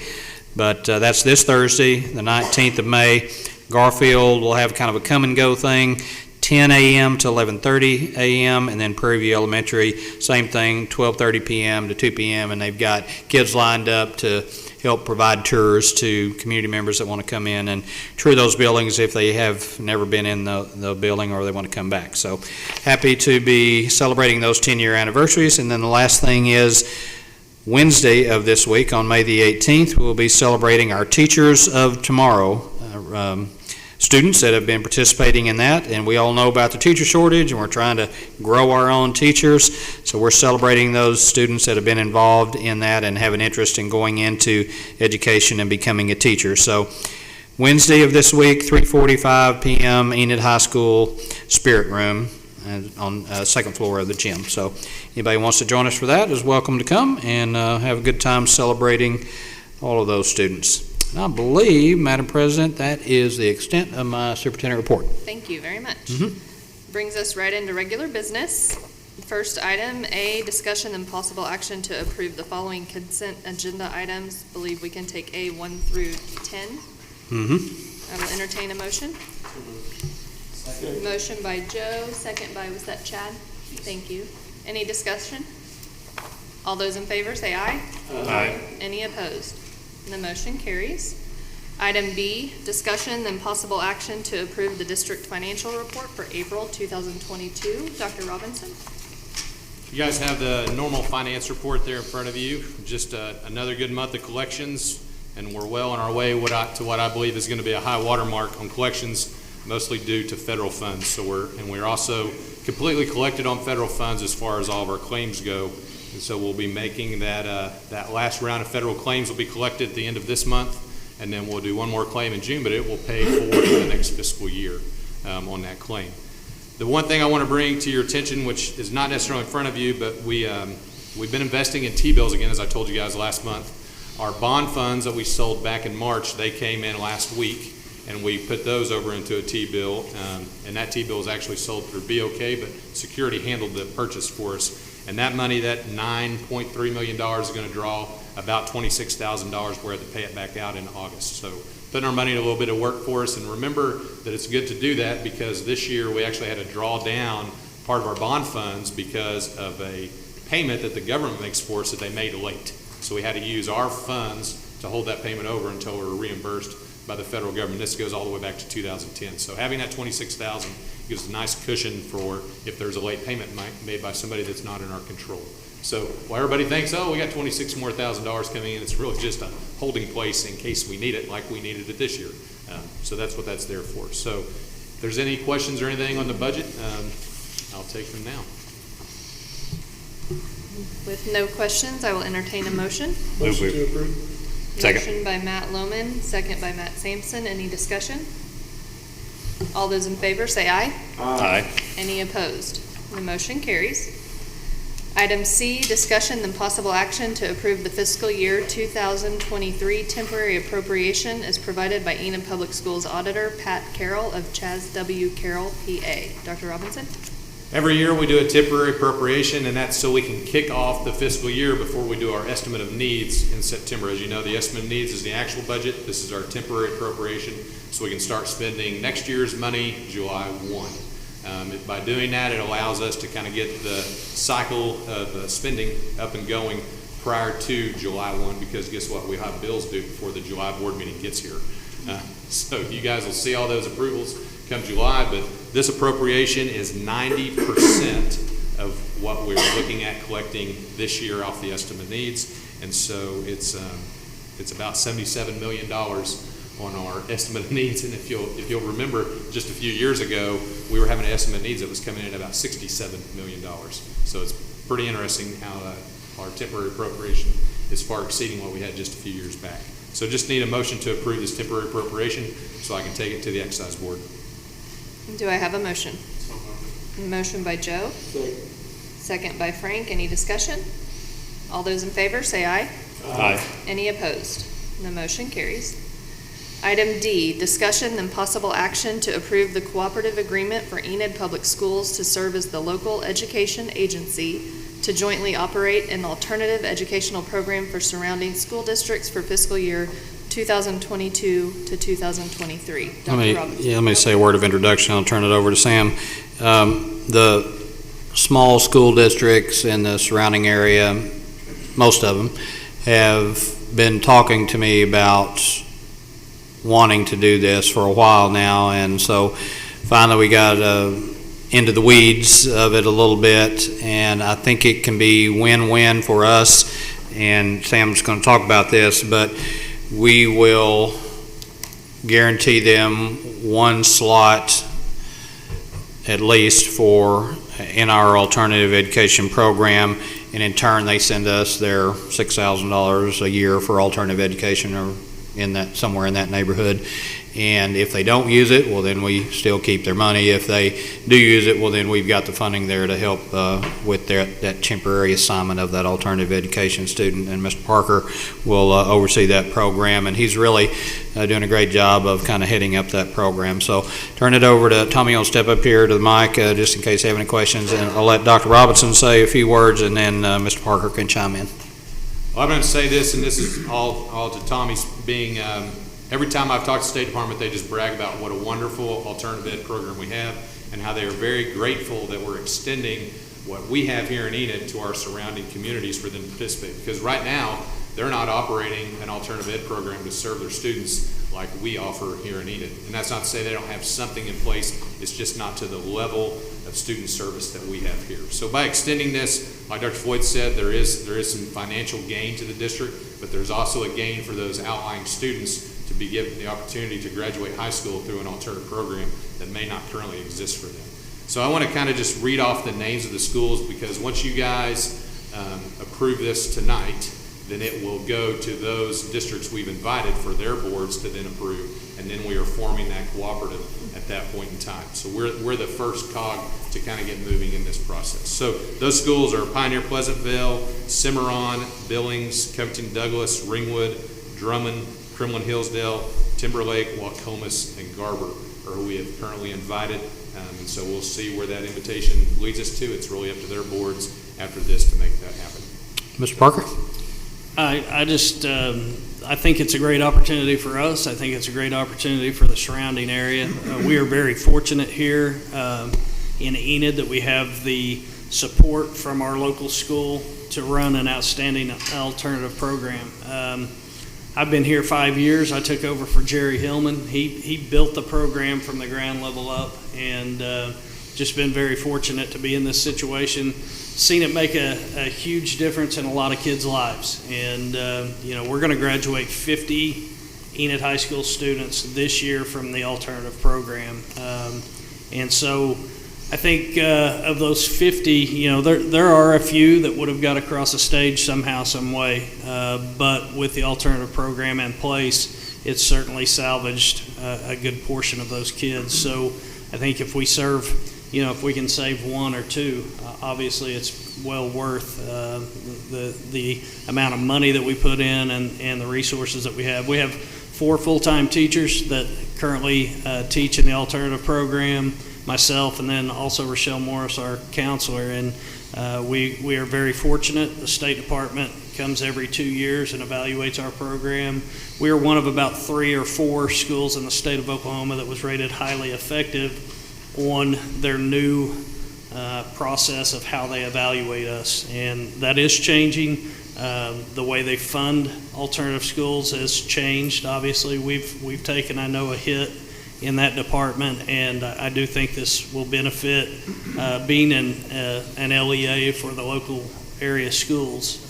But that's this Thursday, the 19th of May. Garfield will have kind of a come and go thing, 10 a.m. to 11:30 a.m. And then Prairie View Elementary, same thing, 12:30 p.m. to 2 p.m. And they've got kids lined up to help provide tours to community members that want to come in and tour those buildings if they have never been in the building or they want to come back. So happy to be celebrating those 10-year anniversaries. And then the last thing is Wednesday of this week on May the 18th, we'll be celebrating our Teachers of Tomorrow students that have been participating in that, and we all know about the teacher shortage, and we're trying to grow our own teachers, so we're celebrating those students that have been involved in that and have an interest in going into education and becoming a teacher. So Wednesday of this week, 3:45 p.m., Enid High School Spirit Room on second floor of the gym. So anybody who wants to join us for that is welcome to come and have a good time celebrating all of those students. And I believe, Madam President, that is the extent of my superintendent report. Thank you very much. Brings us right into regular business. First item, A, discussion and possible action to approve the following consent agenda items. Believe we can take A 1 through 10. I will entertain a motion. Motion by Joe, second by, was that Chad? Thank you. Any discussion? All those in favor say aye. Aye. Any opposed? The motion carries. Item B, discussion and possible action to approve the district financial report for April 2022. Dr. Robinson. You guys have the normal finance report there in front of you. Just another good month of collections, and we're well on our way to what I believe is going to be a high watermark on collections, mostly due to federal funds. So we're also completely collected on federal funds as far as all of our claims go. And so we'll be making that last round of federal claims will be collected at the end of this month, and then we'll do one more claim in June, but it will pay for the next fiscal year on that claim. The one thing I want to bring to your attention, which is not necessarily in front of you, but we've been investing in T-bills again, as I told you guys last month. Our bond funds that we sold back in March, they came in last week, and we put those over into a T-bill, and that T-bill is actually sold through BOK, but security handled the purchase for us. And that money, that $9.3 million, is going to draw about $26,000 worth to pay it back out in August. So putting our money in a little bit of work for us. And remember that it's good to do that because this year we actually had to draw down part of our bond funds because of a payment that the government makes for us that they made late. So we had to use our funds to hold that payment over until we were reimbursed by the federal government. This goes all the way back to 2010. So having that $26,000 gives a nice cushion for if there's a late payment made by somebody that's not in our control. So while everybody thinks, oh, we got $26,000 more coming in, it's really just a holding place in case we need it, like we needed it this year. So that's what that's there for. So if there's any questions or anything on the budget, I'll take them now. With no questions, I will entertain a motion. Motion to approve. Second. Motion by Matt Lohman, second by Matt Sampson. Any discussion? All those in favor say aye. Aye. Any opposed? The motion carries. Item C, discussion and possible action to approve the fiscal year 2023 temporary appropriation as provided by Enid Public Schools Auditor Pat Carroll of Chas W. Carroll, PA. Dr. Robinson? Every year we do a temporary appropriation, and that's so we can kick off the fiscal year before we do our estimate of needs in September. As you know, the estimate of needs is the actual budget. This is our temporary appropriation, so we can start spending next year's money July 1. By doing that, it allows us to kind of get the cycle of spending up and going prior to July 1, because guess what? We have bills due before the July board meeting gets here. So you guys will see all those approvals come July, but this appropriation is 90% of what we're looking at collecting this year off the estimate needs, and so it's about $77 million on our estimate of needs. And if you'll remember, just a few years ago, we were having an estimate of needs that was coming in at about $67 million. So it's pretty interesting how our temporary appropriation is far exceeding what we had just a few years back. So just need a motion to approve this temporary appropriation so I can take it to the exercise board. Do I have a motion? Motion by Joe. Second by Frank. Any discussion? All those in favor say aye. Aye. Any opposed? The motion carries. Item D, discussion and possible action to approve the cooperative agreement for Enid Public Schools to serve as the local education agency to jointly operate an alternative educational program for surrounding school districts for fiscal year 2022 to 2023. Dr. Robinson. Let me say a word of introduction. I'll turn it over to Sam. The small school districts in the surrounding area, most of them, have been talking to me about wanting to do this for a while now, and so finally we got into the weeds of it a little bit, and I think it can be win-win for us, and Sam's going to talk about this, but we will guarantee them one slot at least in our alternative education program, and in turn they send us their $6,000 a year for alternative education, or somewhere in that neighborhood. And if they don't use it, well, then we still keep their money. If they do use it, well, then we've got the funding there to help with that temporary assignment of that alternative education student. And Mr. Parker will oversee that program, and he's really doing a great job of kind of heading up that program. So turn it over to Tommy. I'll step up here to the mic just in case you have any questions, and I'll let Dr. Robinson say a few words, and then Mr. Parker can chime in. Well, I'm going to say this, and this is all to Tommy's being, every time I've talked to the State Department, they just brag about what a wonderful alternative ed program we have, and how they are very grateful that we're extending what we have here in Enid to our surrounding communities for them to participate. Because right now, they're not operating an alternative ed program to serve their students like we offer here in Enid. And that's not to say they don't have something in place, it's just not to the level of student service that we have here. So by extending this, like Dr. Floyd said, there is some financial gain to the district, but there's also a gain for those outlying students to be given the opportunity to graduate high school through an alternative program that may not currently exist for them. So I want to kind of just read off the names of the schools, because once you guys approve this tonight, then it will go to those districts we've invited for their boards to then approve, and then we are forming that cooperative at that point in time. So we're the first cog to kind of get moving in this process. So those schools are Pioneer Pleasantville, Cimarron, Billings, Covington Douglas, Ringwood, Drummond, Kremlin Hillsdale, Timberlake, Waukomis, and Garber are who we have currently invited. And so we'll see where that invitation leads us to. It's really up to their boards after this to make that happen. Mr. Parker? I think it's a great opportunity for us. I think it's a great opportunity for the surrounding area. We are very fortunate here in Enid that we have the support from our local school to run an outstanding alternative program. I've been here 5 years. I took over for Jerry Hillman. He built the program from the ground level up, and just been very fortunate to be in this situation. Seen it make a huge difference in a lot of kids' lives. And, we're going to graduate 50 Enid High School students this year from the alternative program. And so I think of those 50, there are a few that would have got across the stage somehow, some way. But with the alternative program in place, it's certainly salvaged a good portion of those kids. So I think if we serve, if we can save one or two, obviously it's well worth the amount of money that we put in and the resources that we have. We have 4 full-time teachers that currently teach in the alternative program. myself, and then also Rochelle Morris, our counselor. And we are very fortunate. The State Department comes every 2 years and evaluates our program. We are one of about 3 or 4 schools in the state of Oklahoma that was rated highly effective on their new process of how they evaluate us. And that is changing. The way they fund alternative schools has changed. Obviously, we've taken, I know, a hit in that department, and I do think this will benefit being an LEA for the local area schools.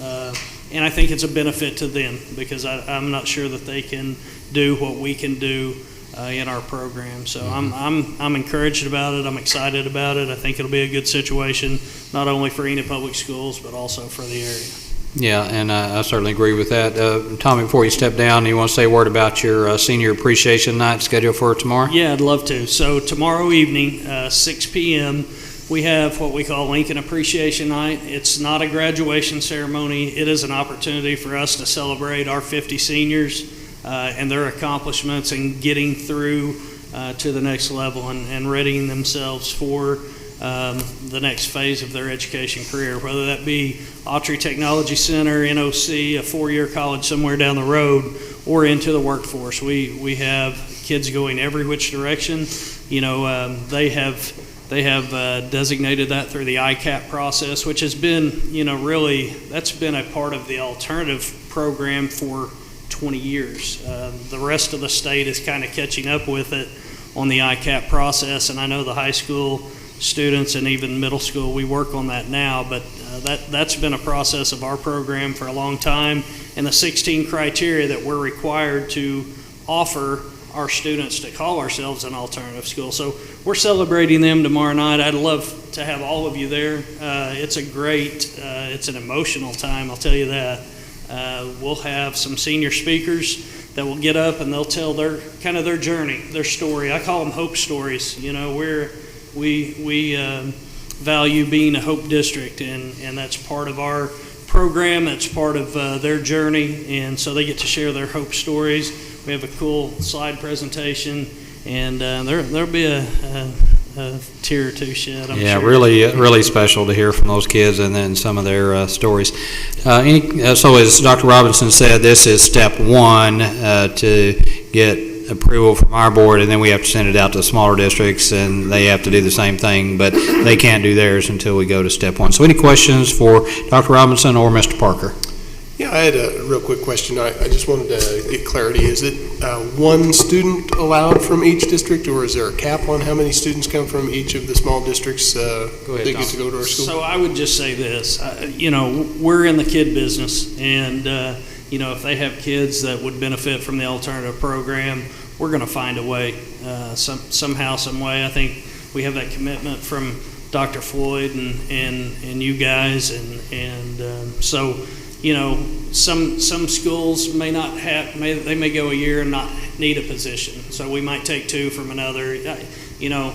And I think it's a benefit to them because I'm not sure that they can do what we can do in our program. So I'm encouraged about it. I'm excited about it. I think it'll be a good situation, not only for Enid Public Schools, but also for the area. Yeah, and I certainly agree with that. Tommy, before you step down, you want to say a word about your Senior Appreciation Night scheduled for tomorrow? Yeah, I'd love to. So tomorrow evening, 6 p.m., we have what we call Lincoln Appreciation Night. It's not a graduation ceremony. It is an opportunity for us to celebrate our 50 seniors and their accomplishments and getting through to the next level and readying themselves for the next phase of their education career, whether that be Autry Technology Center, NOC, a 4-year college somewhere down the road, or into the workforce. We have kids going every which direction. You know, they have designated that through the ICAP process, which has been, you know, really, that's been a part of the alternative program for 20 years. The rest of the state is kind of catching up with it on the ICAP process, and I know the high school students and even middle school, we work on that now, but that's been a process of our program for a long time, and the 16 criteria that we're required to offer our students to call ourselves an alternative school. So we're celebrating them tomorrow night. I'd love to have all of you there. It's a great, it's an emotional time, I'll tell you that. We'll have some senior speakers that will get up and they'll tell their kind of their journey, their story. I call them hope stories. You know, we value being a Hope District, and that's part of our program. That's part of their journey, and so they get to share their hope stories. We have a cool slide presentation, and there'll be a tear or two shed, I'm yeah, sure. really special to hear from those kids and then some of their stories. So as Dr. Robinson said, this is step one to get approval from our board, and then we have to send it out to smaller districts, and they have to do the same thing, but they can't do theirs until we go to step one. So any questions for Dr. Robinson or Mr. Parker? Yeah, I had a real quick question. I just wanted to get clarity. Is it one student allowed from each district, or is there a cap on how many students come from each of the small districts that get to go to our school? So I would just say this, you know, we're in the kid business, and you know, if they have kids that would benefit from the alternative program, we're going to find a way, somehow, some way. I think we have that commitment from Dr. Floyd and you guys, and so, you know, some schools may not have, they may go a year and not need a position, so we might take 2 from another, you know.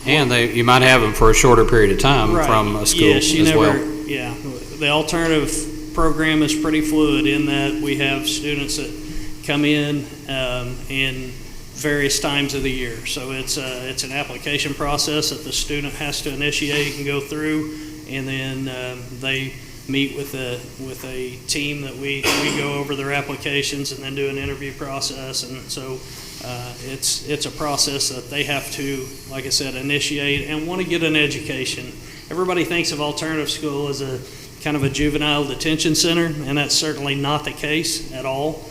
And you might have them for a shorter period of time from a school as well. Yeah, the alternative program is pretty fluid in that we have students that come in various times of the year. So it's an application process that the student has to initiate and go through, and then they meet with a team that we go over their applications and then do an interview process. And so it's a process that they have to, like I said, initiate and want to get an education. Everybody thinks of alternative school as a kind of a juvenile detention center, and that's certainly not the case at all.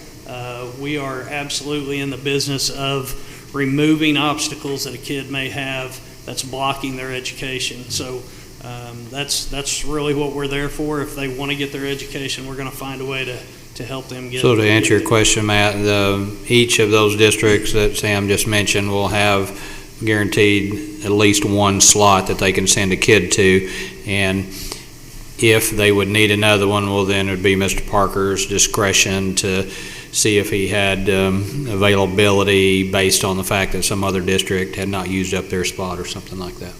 We are absolutely in the business of removing obstacles that a kid may have that's blocking their education. So that's really what we're there for. If they want to get their education, we're going to find a way to help them get it. So to answer your question, Matt, each of those districts that Sam just mentioned will have guaranteed at least one slot that they can send a kid to, and if they would need another one, well, then it would be Mr. Parker's discretion to see if he had availability based on the fact that some other district had not used up their spot or something like that.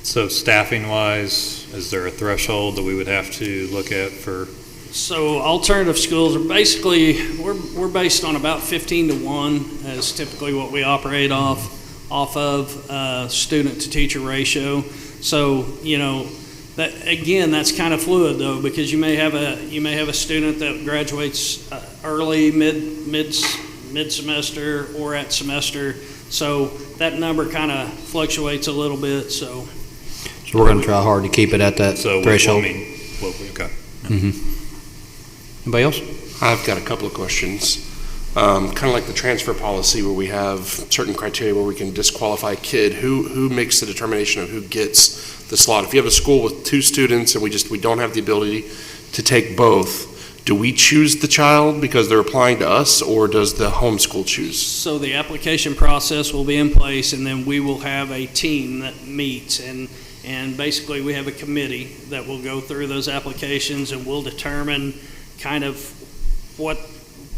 So staffing-wise, is there a threshold that we would have to look at for? So alternative schools are basically, we're based on about 15 to 1 as typically what we operate off. off of student to teacher ratio. So, that, again, that's kind of fluid though, because you may have a student that graduates early, mid semester or at semester. So that number kind of fluctuates a little bit. So we're going to try hard to keep it at that threshold. Okay. Anybody else? I've got a couple of questions. Kind of like the transfer policy where we have certain criteria where we can disqualify a kid. Who makes the determination of who gets the slot? If you have a school with 2 students and we don't have the ability to take both, do we choose the child because they're applying to us, or does the homeschool choose? So the application process will be in place, and then we will have a team that meets, and basically we have a committee that will go through those applications, and we'll determine kind of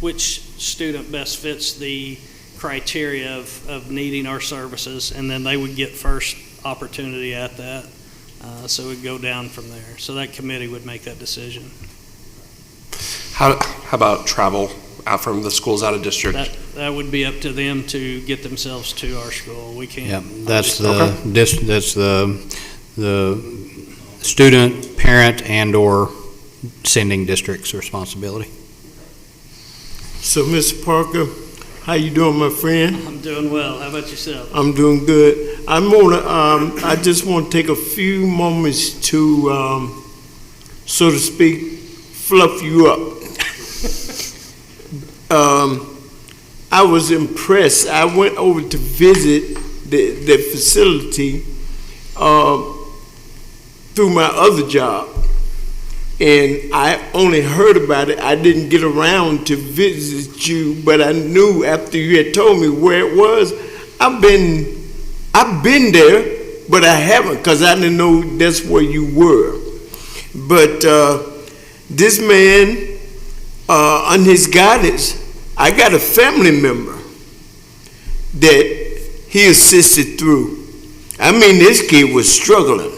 which student best fits the criteria of needing our services, and then they would get first opportunity at that. So it would go down from there. So that committee would make that decision. How about travel out from the schools out of district? That would be up to them to get themselves to our school. We can't. Yeah, that's the student, parent, and/or sending district's responsibility. So, Mr. Parker, how you doing, my friend? I'm doing well. How about yourself? I'm doing good. I just want to take a few moments to, so to speak, fluff you up. I was impressed. I went over to visit the facility through my other job, and I only heard about it. I didn't get around to visit you, but I knew after you had told me where it was. I've been there, but I haven't, because I didn't know that's where you were. But this man, on his guidance, I got a family member that he assisted through. I mean, this kid was struggling.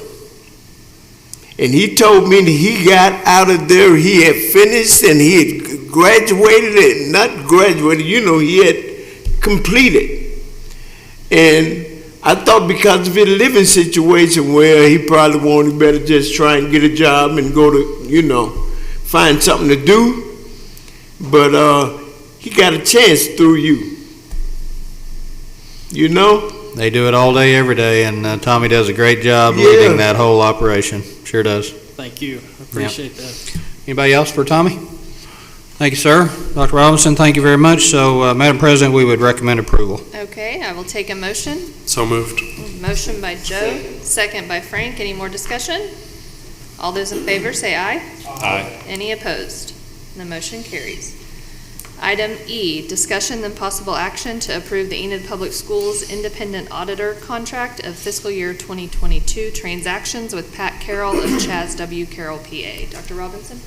And he told me that he got out of there, he had finished and he had graduated, and not graduated, he had completed. And I thought because of his living situation, well, he probably wanted better just try and get a job and go to, find something to do. But he got a chance through you. They do it all day, every day, and Tommy does a great job leading that whole operation. Sure does. Thank you. I appreciate that. Anybody else for Tommy? Thank you, sir. Dr. Robinson, thank you very much. So, Madam President, we would recommend approval. Okay, I will take a motion. So moved. Motion by Joe, second by Frank. Any more discussion? All those in favor say aye. Aye. Any opposed? The motion carries. Item E, discussion and possible action to approve the Enid Public Schools Independent Auditor Contract of fiscal year 2022 transactions with Pat Carroll of Chaz W. Carroll, PA. Dr. Robinson?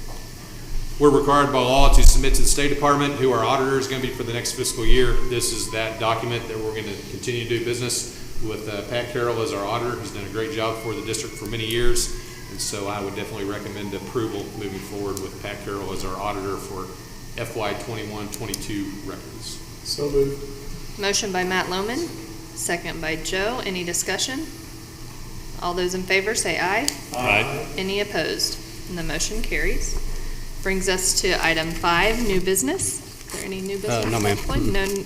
We're required by law to submit to the State Department who our auditor is going to be for the next fiscal year. This is that document that we're going to continue to do business with Pat Carroll as our auditor. He's done a great job for the district for many years, and so I would definitely recommend approval moving forward with Pat Carroll as our auditor for FY 21-22 records. So moved. Motion by Matt Lohman, second by Joe. Any discussion? All those in favor say aye. Aye. Any opposed? And the motion carries. Brings us to item 5, new business. Is there any new business? No, ma'am.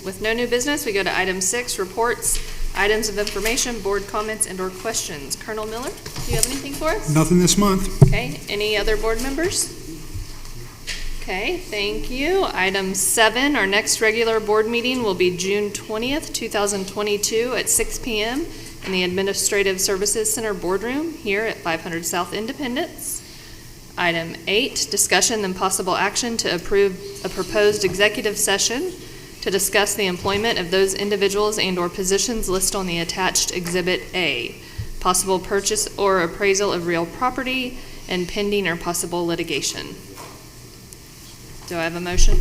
With no new business, we go to item 6, reports, items of information, board comments, and/or questions. Colonel Miller, do you have anything for us? Nothing this month. Okay. Any other board members? Okay, thank you. Item 7, our next regular board meeting will be June 20th, 2022 at 6 p.m. in the Administrative Services Center boardroom here at 500 South Independence. Item 8, discussion and possible action to approve a proposed executive session to discuss the employment of those individuals and/or positions listed on the attached Exhibit A, possible purchase or appraisal of real property, and pending or possible litigation. Do I have a motion?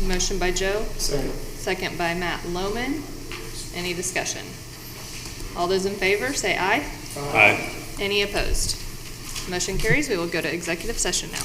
Motion by Joe. Second. Second by Matt Lohman. Any discussion? All those in favor say aye. Aye. Any opposed? Motion carries. We will go to executive session now.